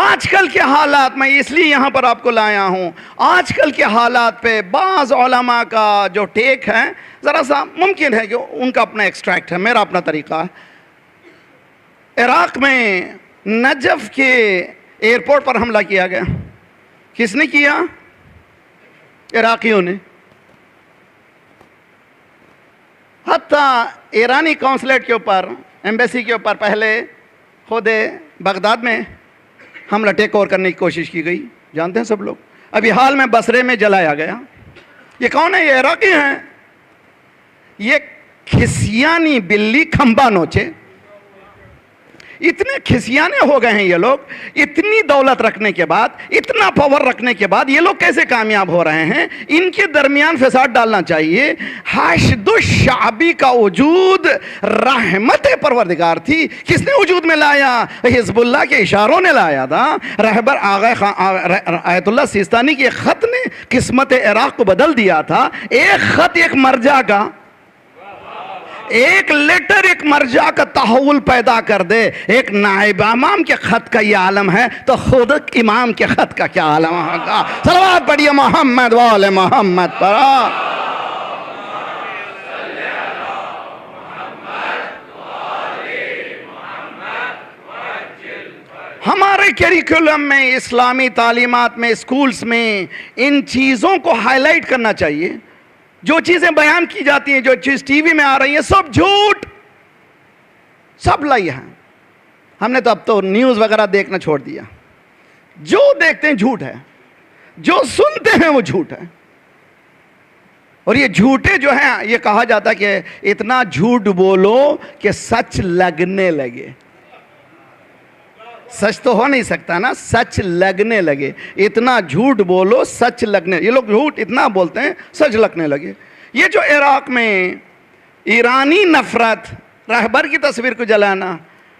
آج کل کے حالات میں اس لیے یہاں پر آپ کو لایا ہوں. آج کل کے حالات پہ بعض علماء کا جو ٹیک ہے ذرا سا ممکن ہے کہ ان کا اپنا ایکسٹریکٹ ہے, میرا اپنا طریقہ ہے. عراق میں نجف کے ایئرپورٹ پر حملہ کیا گیا. کس نے کیا؟ عراقیوں نے. حتیٰ ایرانی قونصلیٹ کے اوپر, ایمبیسی کے اوپر پہلے خود بغداد میں حملہ ٹیک اوور کرنے کی کوشش کی گئی, جانتے ہیں سب لوگ. ابھی حال میں بصرے میں جلایا گیا. یہ کون ہے؟ یہ عراقی ہیں. یہ کھسیانی بلی کھمبا نوچے. اتنے کھسیانے ہو گئے ہیں یہ لوگ. اتنی دولت رکھنے کے بعد, اتنا پاور رکھنے کے بعد یہ لوگ کیسے کامیاب ہو رہے ہیں؟ ان کے درمیان فساد ڈالنا چاہیے. حشد الشعبی کا وجود رحمت پروردگار تھی. کس نے وجود میں لایا؟ حزب اللہ کے اشاروں نے لایا تھا. رہبر آغا آیت اللہ سیستانی کے خط نے قسمت عراق کو بدل دیا تھا. ایک خط ایک مرجع کا, ایک لیٹر ایک مرجع کا تحول پیدا کر دے. ایک نائب امام کے خط کا یہ عالم ہے تو خود امام کے خط کا کیا عالم ہوگا. صلوات پڑھیے محمد والے محمد پر. ہمارے کیریکولم میں, اسلامی تعلیمات میں, اسکولز میں ان چیزوں کو ہائی لائٹ کرنا چاہیے. جو چیزیں بیان کی جاتی ہیں, جو چیز ٹی وی میں آ رہی ہیں, سب جھوٹ, سب لائی ہیں. ہم نے تو اب تو نیوز وغیرہ دیکھنا چھوڑ دیا. جو دیکھتے ہیں جھوٹ ہے, جو سنتے ہیں وہ جھوٹ ہے. اور یہ جھوٹے جو ہیں, یہ کہا جاتا ہے کہ اتنا جھوٹ بولو کہ سچ لگنے لگے. سچ تو ہو نہیں سکتا نا, سچ لگنے لگے. اتنا جھوٹ بولو سچ لگنے. یہ لوگ جھوٹ اتنا بولتے ہیں سچ لگنے لگے. یہ جو عراق میں ایرانی نفرت, رہبر کی تصویر کو جلانا,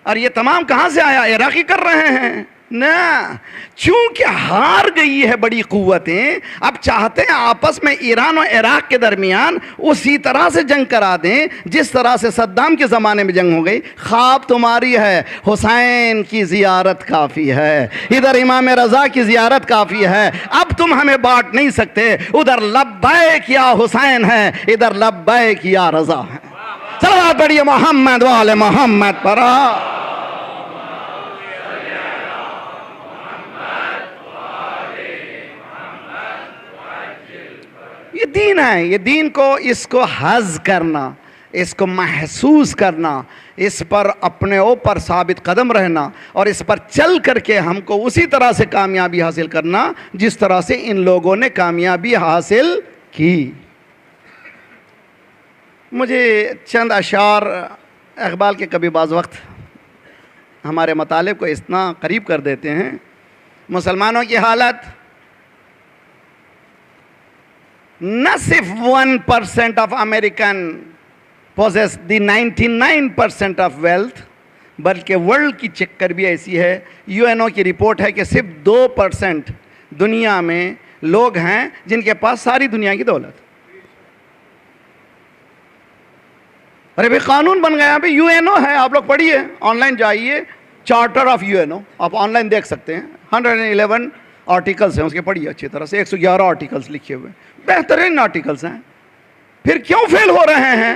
اور یہ تمام کہاں سے آیا؟ عراقی کر رہے ہیں نا. چونکہ ہار گئی ہے بڑی قوتیں, اب چاہتے ہیں آپس میں ایران اور عراق کے درمیان اسی طرح سے جنگ کرا دیں جس طرح سے صدام کے زمانے میں جنگ ہو گئی. خواب تمہاری ہے, حسین کی زیارت کافی ہے, ادھر امام رضا کی زیارت کافی ہے. اب تم ہمیں بانٹ نہیں سکتے. ادھر لبیک یا حسین ہے, ادھر لبیک یا رضا ہے. صلوات پڑھیے محمد والے محمد پر. یہ دین ہے. یہ دین کو, اس کو حز کرنا, اس کو محسوس کرنا, اس پر اپنے اوپر ثابت قدم رہنا, اور اس پر چل کر کے ہم کو اسی طرح سے کامیابی حاصل کرنا جس طرح سے ان لوگوں نے کامیابی حاصل کی. مجھے چند اشعار اقبال کے کبھی بعض وقت ہمارے مطالب کو اتنا قریب کر دیتے ہیں. مسلمانوں کی حالت نہ صرف 1% of American possess the 99% of wealth, بلکہ ورلڈ کی چکر بھی ایسی ہے. UN کی رپورٹ ہے کہ صرف 2% دنیا میں لوگ ہیں جن کے پاس ساری دنیا کی دولت. ارے بھائی قانون بن گیا, ابھی UNO ہے, آپ لوگ پڑھیے, آن لائن جائیے, چارٹر آف UNO آپ آن لائن دیکھ سکتے ہیں. 111 آرٹیکلس ہیں اس کے, پڑھیے اچھی طرح سے. 111 آرٹیکلس لکھے ہوئے, بہترین آرٹیکلس ہیں. پھر کیوں فیل ہو رہے ہیں؟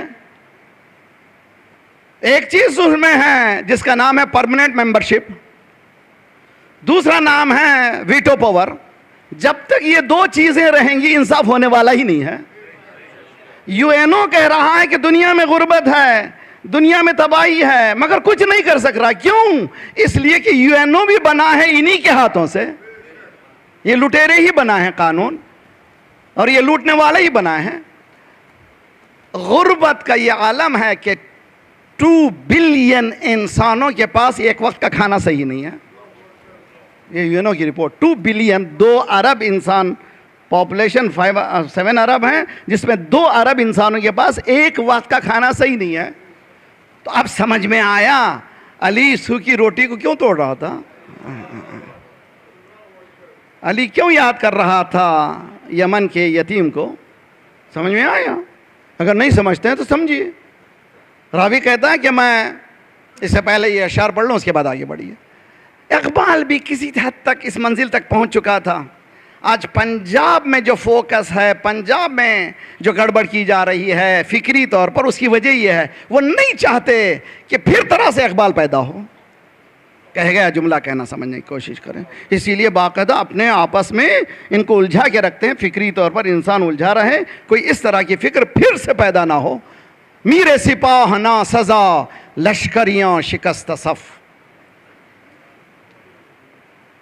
ایک چیز اس میں ہے جس کا نام ہے پرماننٹ ممبرشپ, دوسرا نام ہے ویٹو پاور. جب تک یہ دو چیزیں رہیں گی انصاف ہونے والا ہی نہیں ہے. UNO کہہ رہا ہے کہ دنیا میں غربت ہے, دنیا میں تباہی ہے, مگر کچھ نہیں کر سک رہا. کیوں؟ اس لیے کہ UNO بھی بنا ہے انہی کے ہاتھوں سے. یہ لٹیرے ہی بنا ہے قانون, اور یہ لوٹنے والے ہی بنا ہے. غربت کا یہ عالم ہے کہ 2 بلین انسانوں کے پاس ایک وقت کا کھانا صحیح نہیں ہے. یہ UNO کی رپورٹ, 2 بلین, 2 ارب انسان, پاپولیشن 7 ارب ہیں, جس میں 2 ارب انسانوں کے پاس ایک وقت کا کھانا صحیح نہیں ہے. تو اب سمجھ میں آیا علی سوکھی روٹی کو کیوں توڑ رہا تھا, علی کیوں یاد کر رہا تھا یمن کے یتیم کو. سمجھ میں آیا؟ اگر نہیں سمجھتے ہیں تو سمجھیے. راوی کہتا ہے کہ میں اس سے پہلے یہ اشعار پڑھ لوں, اس کے بعد آگے بڑھیے. اقبال بھی کسی حد تک اس منزل تک پہنچ چکا تھا. آج پنجاب میں جو فوکس ہے, پنجاب میں جو گڑبڑ کی جا رہی ہے فکری طور پر, اس کی وجہ یہ ہے وہ نہیں چاہتے کہ پھر طرح سے اقبال پیدا ہو. کہہ گیا جملہ کہنا سمجھنے کی کوشش کریں. اسی لیے باقاعدہ اپنے آپس میں ان کو الجھا کے رکھتے ہیں, فکری طور پر انسان الجھا رہے, کوئی اس طرح کی فکر پھر سے پیدا نہ ہو. میرے سپاہ نا سزا لشکریاں شکست صف.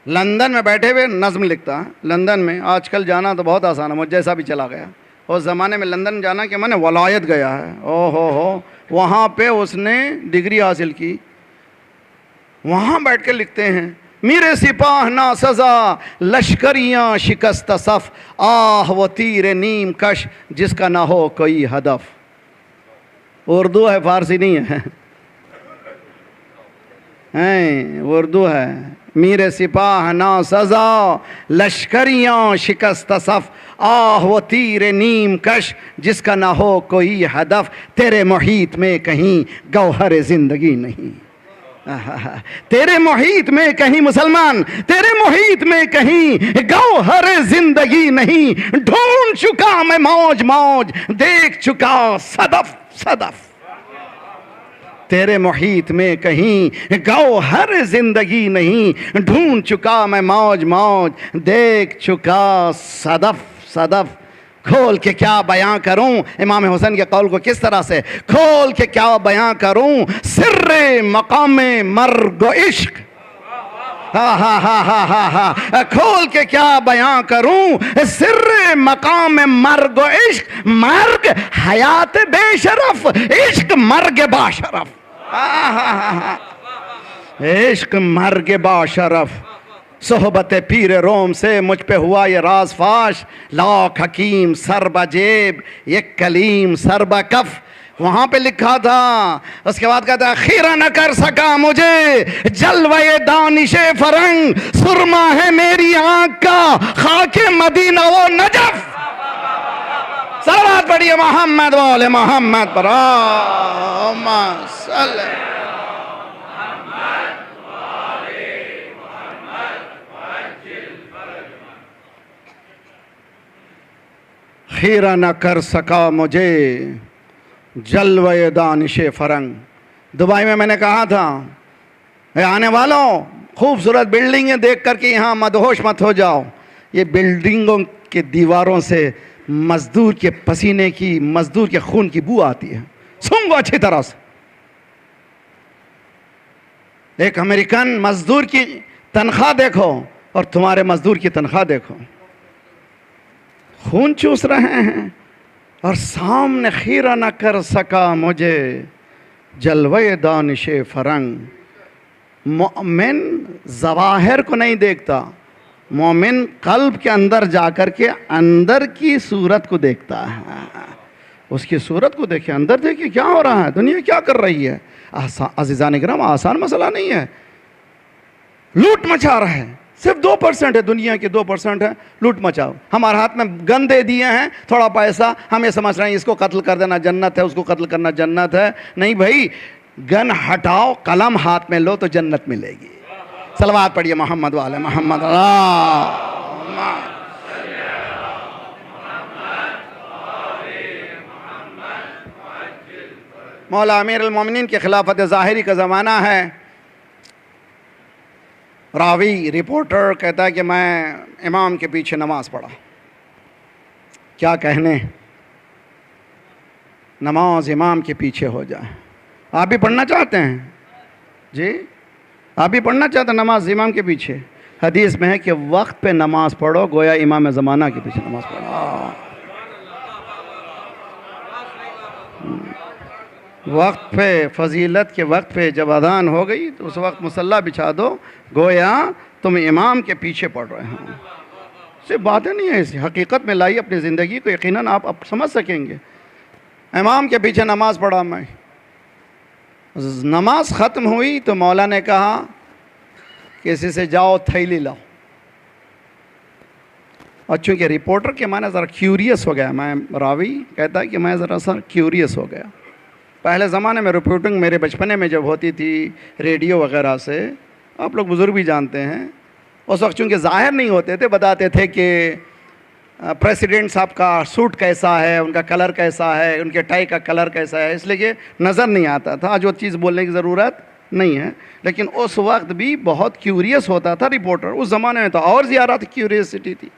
لندن میں بیٹھے ہوئے نظم لکھتا ہے. لندن میں آج کل جانا تو بہت آسان ہے, مجھ جیسا بھی چلا گیا. اس زمانے میں لندن جانا کہ میں نے ولایت گیا ہے. او ہو, وہاں پہ اس نے ڈگری حاصل کی. وہاں بیٹھ کے لکھتے ہیں میرے سپاہ نا سزا لشکریاں شکست صف, آہ وہ تیر نیم کش جس کا نہ ہو کوئی ہدف. اردو ہے, فارسی نہیں ہے, اردو ہے. میرے سپاہ نا سزا لشکریاں شکست صف, آہ وہ تیر نیم کش جس کا نہ ہو کوئی ہدف. تیرے محیط میں کہیں گوہر زندگی نہیں. تیرے محیط میں کہیں مسلمان, تیرے محیط میں کہیں گوہر زندگی نہیں. ڈھونڈ چکا میں موج موج, دیکھ چکا صدف صدف. تیرے محیط میں کہیں گوہر زندگی نہیں. ڈھونڈ چکا میں موج موج, دیکھ چکا صدف صدف. کھول کے کیا بیاں کروں, امام حسین کے قول کو کس طرح سے کھول کے کیا بیاں کروں, سر مقام مرگ و عشق. کھول کے کیا بیاں کروں, سر مقام مرگ و عشق. مرگ حیات بے شرف, عشق مرگ با شرف. عشق مرگ با شرف. صحبت پیر روم سے مجھ پہ ہوا یہ راز فاش, لاکھ حکیم سر بجیب یک کلیم سر بکف. وہاں پہ لکھا تھا. اس کے بعد کہتا ہے خیرہ نہ کر سکا مجھے جلوہ دانش فرنگ, سرما ہے میری آنکھ کا خاک مدینہ و نجف. صلوات پڑھیے محمد والے محمد پر. اللہم صلی. خیرہ نہ کر سکا مجھے جلوہ دانش فرنگ. دبئی میں نے کہا تھا اے آنے والوں, خوبصورت بلڈنگیں دیکھ کر کے یہاں مدہوش مت ہو جاؤ. یہ بلڈنگوں کے دیواروں سے مزدور کے پسینے کی, مزدور کے خون کی بو آتی ہے. سنگو اچھی طرح سے. ایک امریکن مزدور کی تنخواہ دیکھو اور تمہارے مزدور کی تنخواہ دیکھو, خون چوس رہے ہیں. اور سامنے خیرہ نہ کر سکا مجھے جلوہ دانش فرنگ. مومن ظواہر کو نہیں دیکھتا, مومن قلب کے اندر جا کر کے اندر کی صورت کو دیکھتا ہے. اس کی صورت کو دیکھیں, اندر دیکھیں کیا ہو رہا ہے, دنیا کیا کر رہی ہے. عزیزان کرام, آسان مسئلہ نہیں ہے. لوٹ مچا رہا ہے, صرف 2% ہے دنیا کے, 2% ہے لوٹ مچاؤ. ہمارے ہاتھ میں گن دے دیے ہیں, تھوڑا پیسہ, ہم یہ سمجھ رہے ہیں اس کو قتل کر دینا جنت ہے, اس کو قتل کرنا جنت ہے. نہیں بھائی, گن ہٹاؤ, قلم ہاتھ میں لو تو جنت ملے گی. صلوات پڑھیے محمد والے محمد. مولا امیر المومنین کی خلافت ظاہری کا زمانہ ہے. راوی رپورٹر کہتا ہے کہ میں امام کے پیچھے نماز پڑھا. کیا کہنے, نماز امام کے پیچھے ہو جائے. آپ بھی پڑھنا چاہتے ہیں؟ جی آپ بھی پڑھنا چاہتے ہیں نماز امام کے پیچھے؟ حدیث میں ہے کہ وقت پہ نماز پڑھو گویا امام زمانہ کے پیچھے نماز پڑھو. وقت پہ، فضیلت کے وقت پہ جب اذان ہو گئی تو اس وقت مصلی بچھا دو گویا تم امام کے پیچھے پڑھ رہے ہو. صرف باتیں نہیں ہیں، ایسی حقیقت میں لائی اپنی زندگی کو، یقیناً آپ اب سمجھ سکیں گے. امام کے پیچھے نماز پڑھا میں. نماز ختم ہوئی تو مولا نے کہا کسی سے جاؤ تھیلی لاؤ. اور چونکہ رپورٹر کے معنی ذرا کیوریس ہو گیا، میں راوی کہتا ہے کہ میں ذرا سا کیوریس ہو گیا. پہلے زمانے میں رپورٹنگ میرے بچپنے میں جب ہوتی تھی ریڈیو وغیرہ سے، آپ لوگ بزرگ بھی جانتے ہیں، اس وقت چونکہ ظاہر نہیں ہوتے تھے، بتاتے تھے کہ پریسیڈنٹ صاحب کا سوٹ کیسا ہے، ان کا کلر کیسا ہے، ان کے ٹائی کا کلر کیسا ہے، اس لیے کہ نظر نہیں آتا تھا. جو چیز بولنے کی ضرورت نہیں ہے، لیکن اس وقت بھی بہت کیوریس ہوتا تھا رپورٹر. اس زمانے میں تو اور زیادہ کیوریسٹی تھی.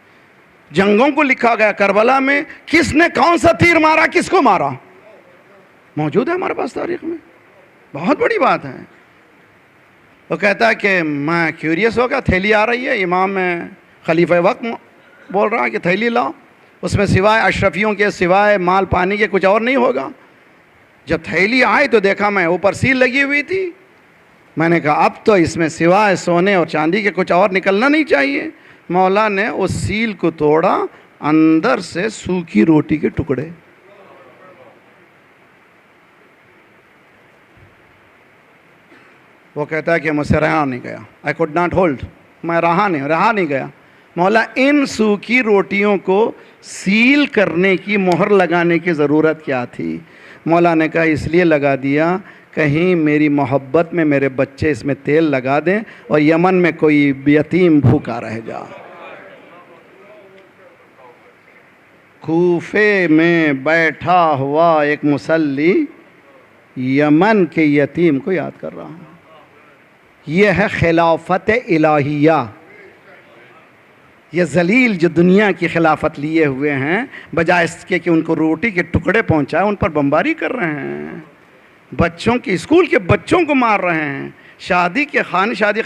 جنگوں کو لکھا گیا، کربلا میں کس نے کون سا تیر مارا، کس کو مارا، موجود ہے ہمارے پاس تاریخ میں. بہت بڑی بات ہے. وہ کہتا ہے کہ میں کیوریس ہو گیا، تھیلی آ رہی ہے، امام خلیفہ وقت بول رہا ہے کہ تھیلی لاؤ، اس میں سوائے اشرفیوں کے، سوائے مال پانی کے کچھ اور نہیں ہوگا. جب تھیلی آئی تو دیکھا میں اوپر سیل لگی ہوئی تھی. میں نے کہا اب تو اس میں سوائے سونے اور چاندی کے کچھ اور نکلنا نہیں چاہیے. مولا نے اس سیل کو توڑا، اندر سے سوکھی روٹی کے ٹکڑے. وہ کہتا ہے کہ مجھ سے رہا نہیں گیا. I could not hold. میں رہا نہیں گیا. مولا ان سوکھی روٹیوں کو سیل کرنے کی، مہر لگانے کی ضرورت کیا تھی؟ مولا نے کہا اس لیے لگا دیا کہیں میری محبت میں میرے بچے اس میں تیل لگا دیں اور یمن میں کوئی یتیم بھوکا رہ جا. کوفے میں بیٹھا ہوا ایک مصلی یمن کے یتیم کو یاد کر رہا ہوں. یہ ہے خلافت الہیہ. یہ ذلیل جو دنیا کی خلافت لیے ہوئے ہیں، بجائے اس کے کہ ان کو روٹی کے ٹکڑے پہنچائے، ان پر بمباری کر رہے ہیں. بچوں کی، اسکول کے بچوں کو مار رہے ہیں، شادی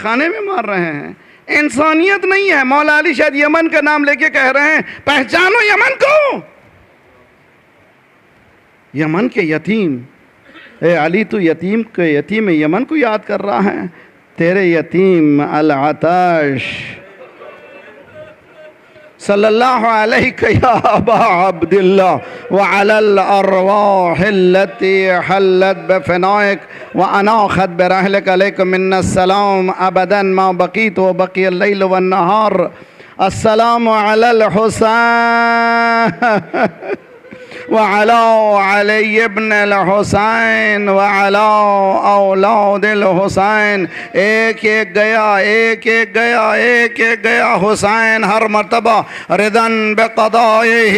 خانے میں مار رہے ہیں. انسانیت نہیں ہے. مولا علی شاید یمن کا نام لے کے کہہ رہے ہیں پہچانو یمن کو، یمن کے یتیم. اے علی تو یتیم یمن کو یاد کر رہا ہے. تیرے یتیم العطش صلی اللہ علیہ یا ابا عبداللہ وعلی الارواح التي حلت بفنائك واناخت برحلك عليكم من السلام ابدا ما بقيت وبقي الليل والنهار. السلام على الحسين وعلى علي ابن الحسین وعلى اولاد الحسین. ایک ایک گیا حسین ہر مرتبہ رضاً بقضائه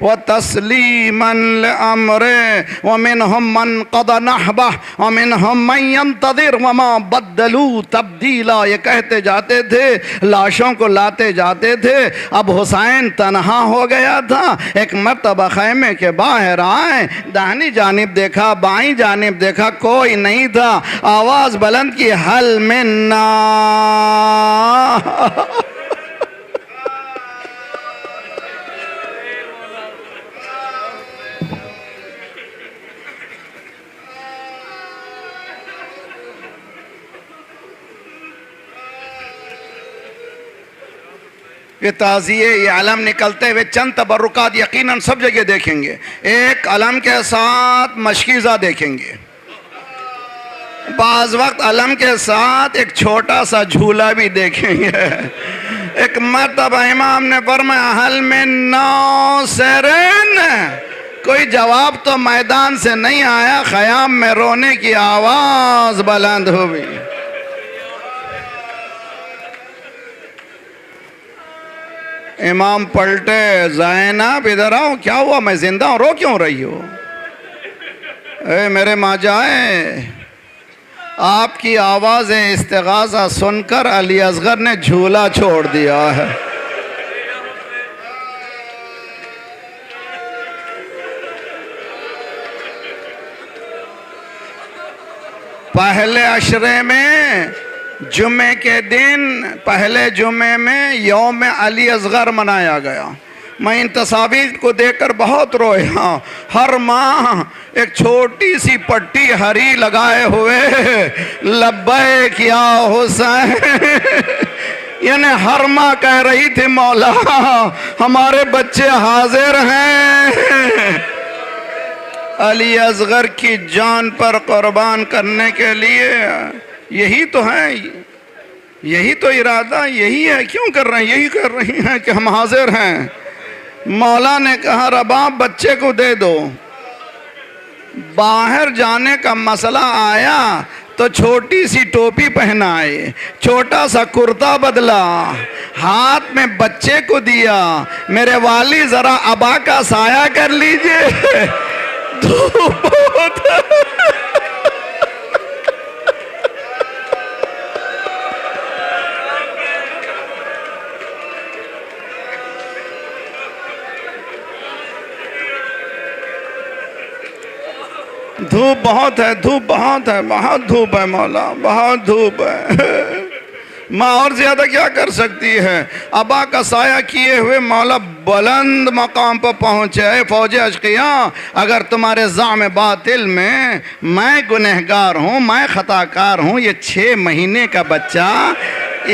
وتسلیما لامره. ومنهم من قضى نحبه ومنهم من ينتظر وما بدلوا تبدیلا. یہ کہتے جاتے تھے، لاشوں کو لاتے جاتے تھے. اب حسین تنہا ہو گیا تھا. ایک مرتبہ خیمے کے باہر آئے، داہنی جانب دیکھا، بائیں جانب دیکھا، کوئی نہیں تھا. آواز بلند کی، حل منا. یہ تعزیے، یہ علم نکلتے ہوئے چند تبرکات یقیناً سب جگہ دیکھیں گے. ایک علم کے ساتھ مشکیزہ دیکھیں گے، بعض وقت علم کے ساتھ ایک چھوٹا سا جھولا بھی دیکھیں گے. ایک مرتبہ امام نے فرمایا حل من ناصرین. کوئی جواب تو میدان سے نہیں آیا. خیام میں رونے کی آواز بلند ہوئی. امام پلٹے، زینب ادھر آؤ. کیا ہوا؟ میں زندہ ہوں. رو کیوں رہی ہو؟ اے میرے ماں جائے، آپ کی آواز استغاثہ سن کر علی اصغر نے جھولا چھوڑ دیا ہے. پہلے عشرے میں جمعے کے دن پہلے جمعے میں یوم علی اصغر منایا گیا. میں ان تصاویر کو دیکھ کر بہت رویا. ہر ماہ ایک چھوٹی سی پٹی ہری لگائے ہوئے لبیک یا حسین یعنی ہر ماں کہہ رہی تھی مولا ہمارے بچے حاضر ہیں. علی اصغر کی جان پر قربان کرنے کے لیے یہی تو ہے، یہی تو ارادہ، یہی ہے. کیوں کر رہے ہیں؟ یہی کر رہی ہیں کہ ہم حاضر ہیں. مولا نے کہا رباب بچے کو دے دو. باہر جانے کا مسئلہ آیا تو چھوٹی سی ٹوپی پہنائے، چھوٹا سا کرتا بدلا، ہاتھ میں بچے کو دیا. میرے والی ذرا ابا کا سایہ کر لیجئے، دھوپ بہت دھوپ بہت ہے، دھوپ بہت ہے، بہت دھوپ ہے مولا، بہت دھوپ ہے. ماں اور زیادہ کیا کر سکتی ہے؟ ابا کا سایہ کیے ہوئے مولا بلند مقام پر پہنچے. فوج اشقیاء، اگر تمہارے زعم باطل میں گنہگار ہوں، میں خطاکار ہوں، یہ 6 مہینے کا بچہ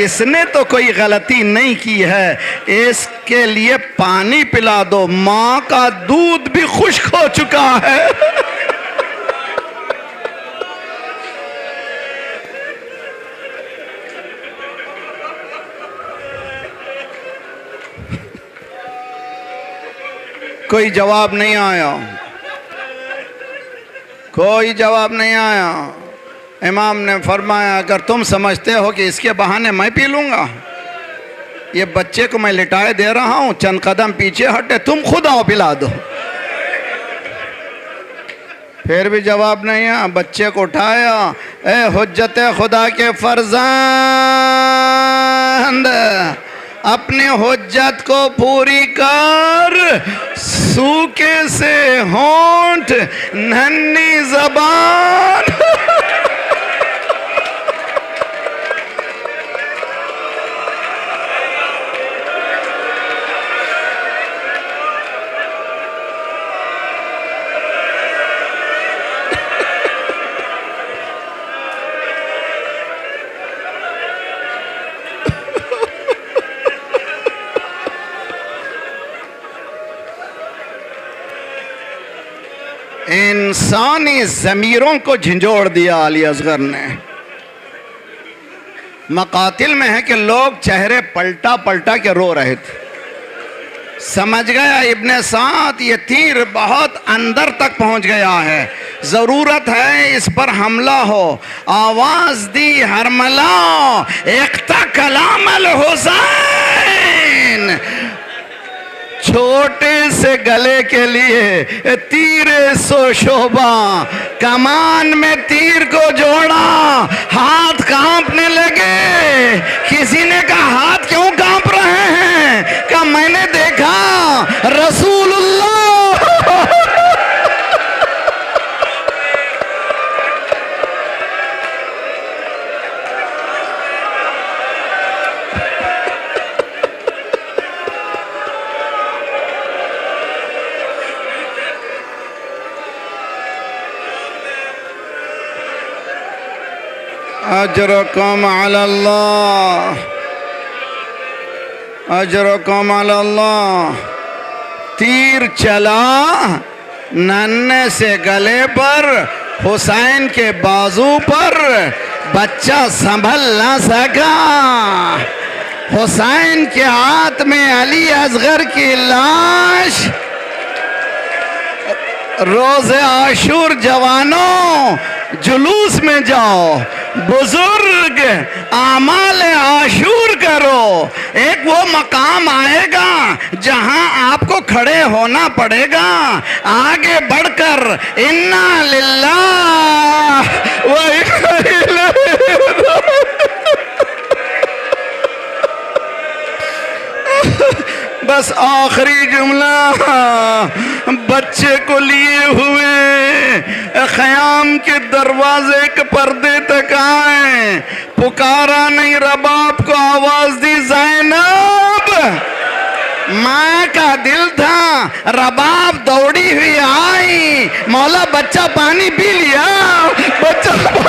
اس نے تو کوئی غلطی نہیں کی ہے، اس کے لیے پانی پلا دو. ماں کا دودھ بھی خشک ہو چکا ہے. کوئی جواب نہیں آیا، کوئی جواب نہیں آیا. امام نے فرمایا اگر تم سمجھتے ہو کہ اس کے بہانے میں پی لوں گا، یہ بچے کو میں لٹائے دے رہا ہوں، چند قدم پیچھے ہٹے، تم خود آؤ پلا دو. پھر بھی جواب نہیں آیا. بچے کو اٹھایا. اے حجت خدا کے فرزند، اپنے حجت کو پوری کر. سوکے سے ہونٹ، ننھی زبان. انسانی ضمیروں کو جھنجھوڑ دیا علی اصغر نے. مقاتل میں ہے کہ لوگ چہرے پلٹا پلٹا کے رو رہے تھے. سمجھ گیا ابن سعد یہ تیر بہت اندر تک پہنچ گیا ہے، ضرورت ہے اس پر حملہ ہو. آواز دی ہرملا اقتا کلام الحسین. چھوٹے سے گلے کے لیے تیرے سو شعبہ، کمان میں تیر کو جوڑا، ہاتھ کانپنے لگے. کسی نے کہا ہاتھ کیوں کانپ رہے ہیں؟ کہا میں نے دیکھا رسول اللہ اجرکم علی اللہ، اجرکم علی اللہ. تیر چلا ننھے سے گلے پر، حسین کے بازو پر. بچہ سنبھل نہ سکا. حسین کے ہاتھ میں علی اصغر کی لاش. روز عاشور جوانوں جلوس میں جاؤ، بزرگ اعمال عاشور کرو. ایک وہ مقام آئے گا جہاں آپ کو کھڑے ہونا پڑے گا. آگے بڑھ کر انا للہ و انا الیہ راجعون. بس آخری جملہ، بچے کو لیے ہوئے خیام کے دروازے کے پردے تک آئے، پکارا نہیں، رباب کو آواز دی، زینب! ماں کا دل تھا، رباب دوڑی ہوئی آئی، مولا بچہ پانی پی لیا، بچہ